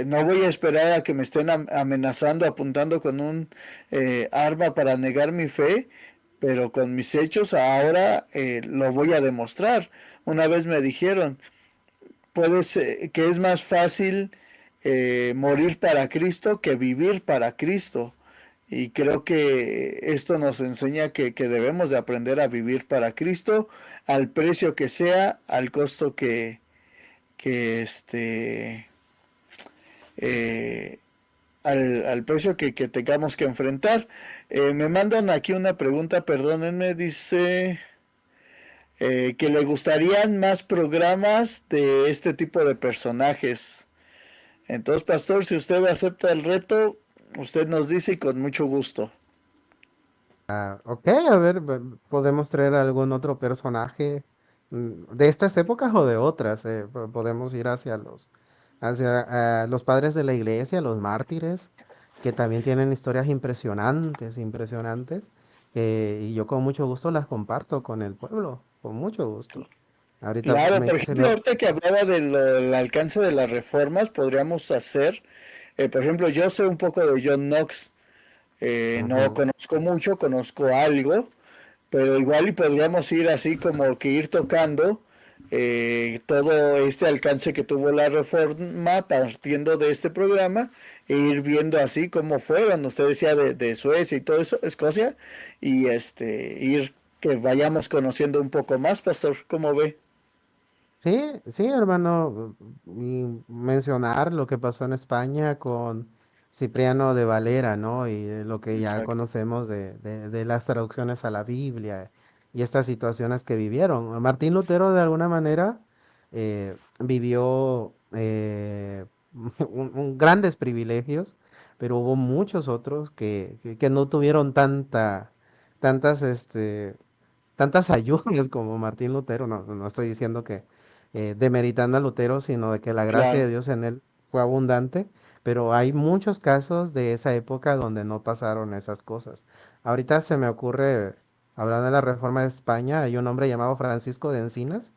no voy a esperar a que me estén amenazando, apuntando con un arma para negar mi fe, pero con mis hechos ahora lo voy a demostrar. Una vez me dijeron, que es más fácil morir para Cristo que vivir para Cristo. Y creo que esto nos enseña que debemos de aprender a vivir para Cristo al precio que sea, al costo que eh, al precio que tengamos que enfrentar. Me mandan aquí una pregunta, perdónenme, dice que le gustarían más programas de este tipo de personajes. Entonces, pastor, si usted acepta el reto, usted nos dice y con mucho gusto. Ok, a ver, podemos traer algún otro personaje de estas épocas o de otras. Podemos ir hacia los padres de la iglesia, los mártires, que también tienen historias impresionantes, impresionantes. Y yo con mucho gusto las comparto con el pueblo, con mucho gusto. Ahorita Claro, por se me... ejemplo, ahorita que hablaba del alcance de las reformas, podríamos hacer, por ejemplo, yo sé un poco de John Knox, no Ujú. conozco mucho, conozco algo, pero igual y podríamos ir así como que ir tocando todo este alcance que tuvo la reforma partiendo de este programa e ir viendo así cómo fueron, usted decía de Suecia y todo eso, Escocia, y ir que vayamos conociendo un poco más, pastor, ¿cómo ve? Sí, sí, hermano, y mencionar lo que pasó en España con Cipriano de Valera, ¿no? Y lo que ya Exacto. conocemos de las traducciones a la Biblia y estas situaciones que vivieron. Martín Lutero, de alguna manera, vivió grandes privilegios, pero hubo muchos otros que no tuvieron tantas, tantas ayudas como Martín Lutero. No, no estoy diciendo que demeritando a Lutero, sino de que la gracia de Claro, Dios en él fue abundante, pero hay muchos casos de esa época donde no pasaron esas cosas. Ahorita se me ocurre, hablando de la Reforma de España, hay un hombre llamado Francisco de Encinas,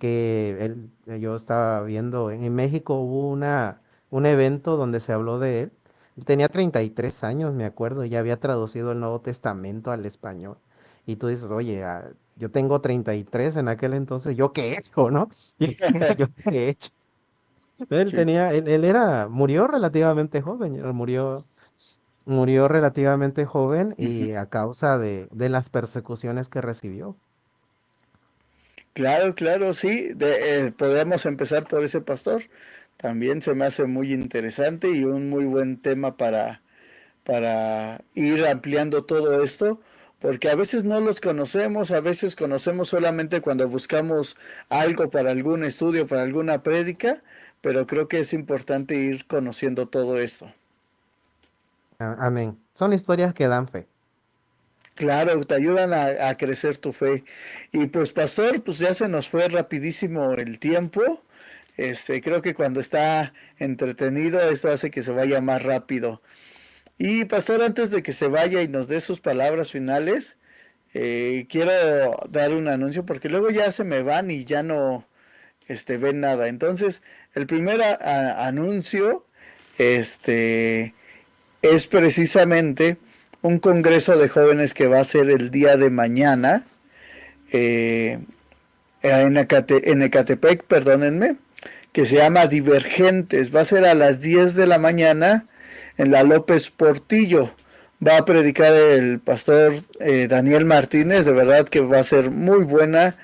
que yo estaba viendo, en México hubo un evento donde se habló de él. Él tenía 33 años, me acuerdo, y ya había traducido el Nuevo Testamento al español. Y tú dices, oye, yo tengo 33 en aquel entonces, ¿yo qué he hecho, no? ¿Yo qué he hecho? sí. Murió relativamente joven, murió relativamente joven Ujú. y a causa de las persecuciones que recibió. Claro, claro, sí. Podemos empezar por ese pastor. También se me hace muy interesante y un muy buen tema para ir ampliando todo esto, porque a veces no los conocemos, a veces conocemos solamente cuando buscamos algo para algún estudio, para alguna prédica, pero creo que es importante ir conociendo todo esto. Amén. Son historias que dan fe. Claro, te ayudan a crecer tu fe. Y pues pastor, pues ya se nos fue rapidísimo el tiempo. Creo que cuando está entretenido, esto hace que se vaya más rápido. Y pastor, antes de que se vaya y nos dé sus palabras finales, quiero dar un anuncio porque luego ya se me van y ya no ven nada. Entonces, el primer anuncio este, es precisamente un congreso de jóvenes que va a ser el día de mañana eh, en Ecatepec, perdónenme, que se llama Divergentes. Va a ser a las 10 de la mañana en la López Portillo. Va a predicar el pastor Daniel Martínez, de verdad que va a ser muy buena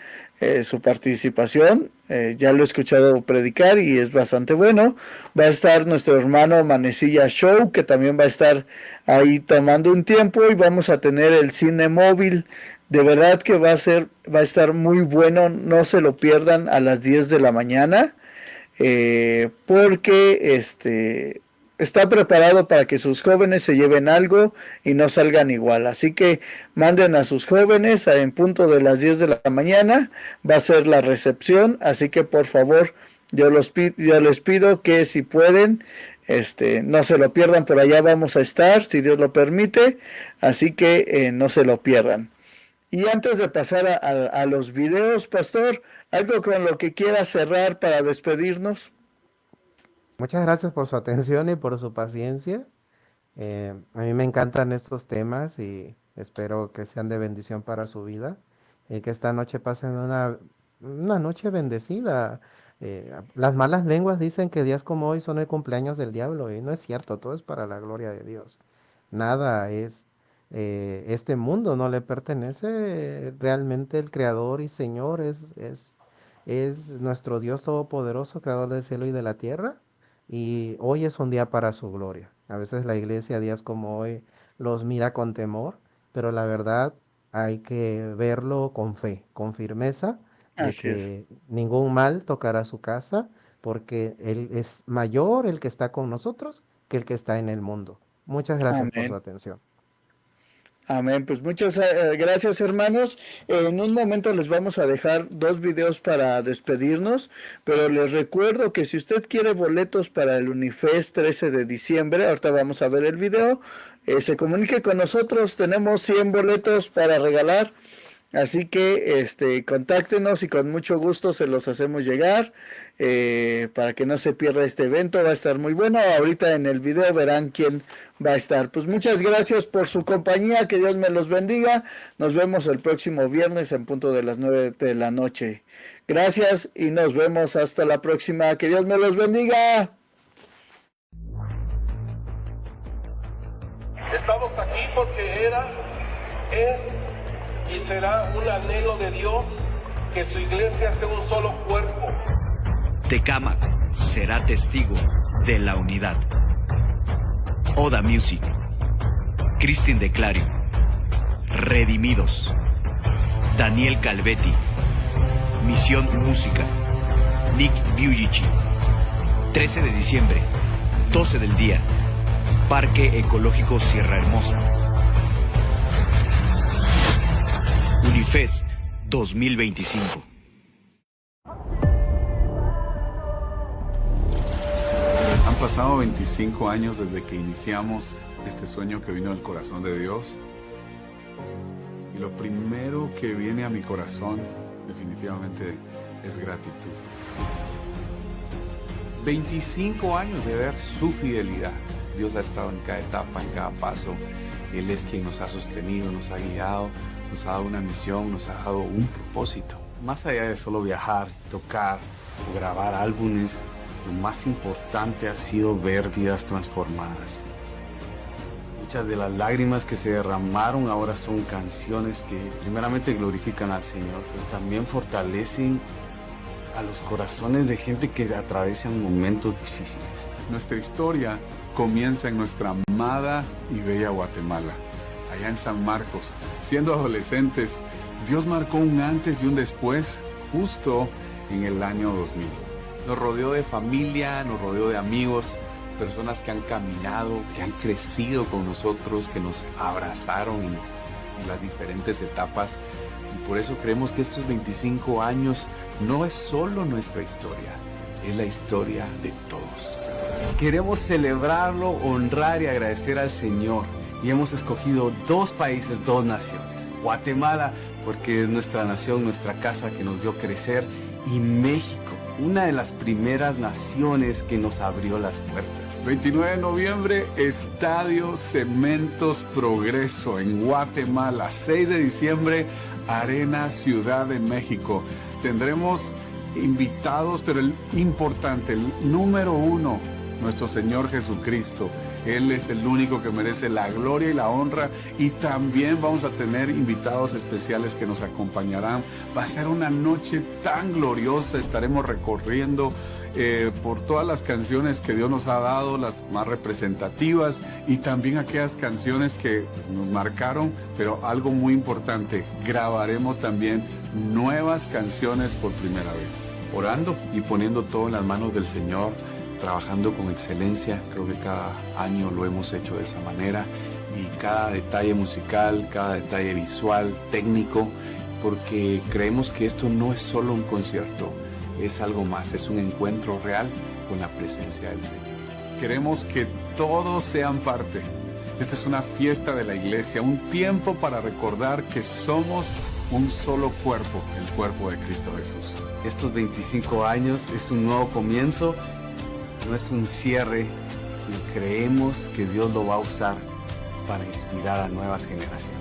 su participación. Ya lo he escuchado predicar y es bastante bueno. Va a estar nuestro hermano Manecilla Show, que también va a estar ahí tomando un tiempo, y vamos a tener el cine móvil. De verdad que va a estar muy bueno, no se lo pierdan a las 10 de la mañana, porque está preparado para que sus jóvenes se lleven algo y no salgan igual. Así que manden a sus jóvenes en punto de las 10 de la mañana. Va a ser la recepción. Así que por favor, yo les pido que si pueden, no se lo pierdan. Por allá vamos a estar, si Dios lo permite. Así que no se lo pierdan. Y antes de pasar a los videos, pastor, algo con lo que quiera cerrar para despedirnos. Muchas gracias por su atención y por su paciencia. A mí me encantan estos temas y espero que sean de bendición para su vida y que esta noche pasen una noche bendecida. Las malas lenguas dicen que días como hoy son el cumpleaños del diablo y no es cierto, todo es para la gloria de Dios. Nada es, este mundo no le pertenece, realmente el Creador y Señor es nuestro Dios Todopoderoso, Creador del cielo y de la tierra. Y hoy es un día para su gloria. A veces la iglesia, días como hoy, los mira con temor, pero la verdad hay que verlo con fe, con firmeza, de Así es. que ningún mal tocará su casa, porque Él es mayor el que está con nosotros que el que está en el mundo. Muchas gracias por su Amén. atención. Amén. Pues muchas gracias, hermanos. En un momento les vamos a dejar 2 videos para despedirnos, pero les recuerdo que si usted quiere boletos para el Unifest 13 de diciembre, ahorita vamos a ver el video, se comunique con nosotros, tenemos 100 boletos para regalar. Así que contáctenos y con mucho gusto se los hacemos llegar, para que no se pierda este evento. Va a estar muy bueno. Ahorita en el video verán quién va a estar. Pues muchas gracias por su compañía, que Dios me los bendiga. Nos vemos el próximo viernes en punto de las 9 de la noche. Gracias y nos vemos hasta la próxima. Que Dios me los bendiga. Estamos aquí porque es y será un anhelo de Dios que su iglesia sea un solo cuerpo. Tecámac será testigo de la unidad. Oda Music, Cristin de Clario, Redimidos, Daniel Calvetti, Misión Música, Nick Biugici. 13 de diciembre, 12 del día, Parque Ecológico Sierra Hermosa. Unifest 2025. Han pasado 25 años desde que iniciamos este sueño que vino del corazón de Dios. Y lo primero que viene a mi corazón definitivamente es gratitud. 25 años de ver su fidelidad. Dios ha estado en cada etapa, en cada paso. Él es quien nos ha sostenido, nos ha guiado, nos ha dado una misión, nos ha dado un propósito. Más allá de solo viajar, tocar o grabar álbumes, lo más importante ha sido ver vidas transformadas. Muchas de las lágrimas que se derramaron ahora son canciones que primeramente glorifican al Señor, pero también fortalecen a los corazones de gente que atraviesan momentos difíciles. Nuestra historia comienza en nuestra amada y bella Guatemala, allá en San Marcos. Siendo adolescentes, Dios marcó un antes y un después justo en el año 2000. Nos rodeó de familia, nos rodeó de amigos, personas que han caminado, que han crecido con nosotros, que nos abrazaron en las diferentes etapas. Y por eso creemos que estos 25 años no es solo nuestra historia, es la historia de todos. Queremos celebrarlo, honrar y agradecer al Señor. Y hemos escogido 2 países, 2 naciones. Guatemala, porque es nuestra nación, nuestra casa que nos vio crecer. Y México, una de las primeras naciones que nos abrió las puertas. 29 de noviembre, Estadio Cementos Progreso en Guatemala. 6 de diciembre, Arena Ciudad de México. Tendremos invitados, pero el importante, el número 1, nuestro Señor Jesucristo. Él es el único que merece la gloria y la honra, y también vamos a tener invitados especiales que nos acompañarán. Va a ser una noche tan gloriosa, estaremos recorriendo por todas las canciones que Dios nos ha dado, las más representativas y también aquellas canciones que nos marcaron, pero algo muy importante, grabaremos también nuevas canciones por primera vez. Orando y poniendo todo en las manos del Señor, trabajando con excelencia. Creo que cada año lo hemos hecho de esa manera, y cada detalle musical, cada detalle visual, técnico, porque creemos que esto no es solo un concierto, es algo más, es un encuentro real con la presencia del Señor. Queremos que todos sean parte. Esta es una fiesta de la iglesia, un tiempo para recordar que somos un solo cuerpo, el cuerpo de Cristo Jesús. Estos 25 años es un nuevo comienzo, no es un cierre, sino creemos que Dios lo va a usar para inspirar a nuevas generaciones.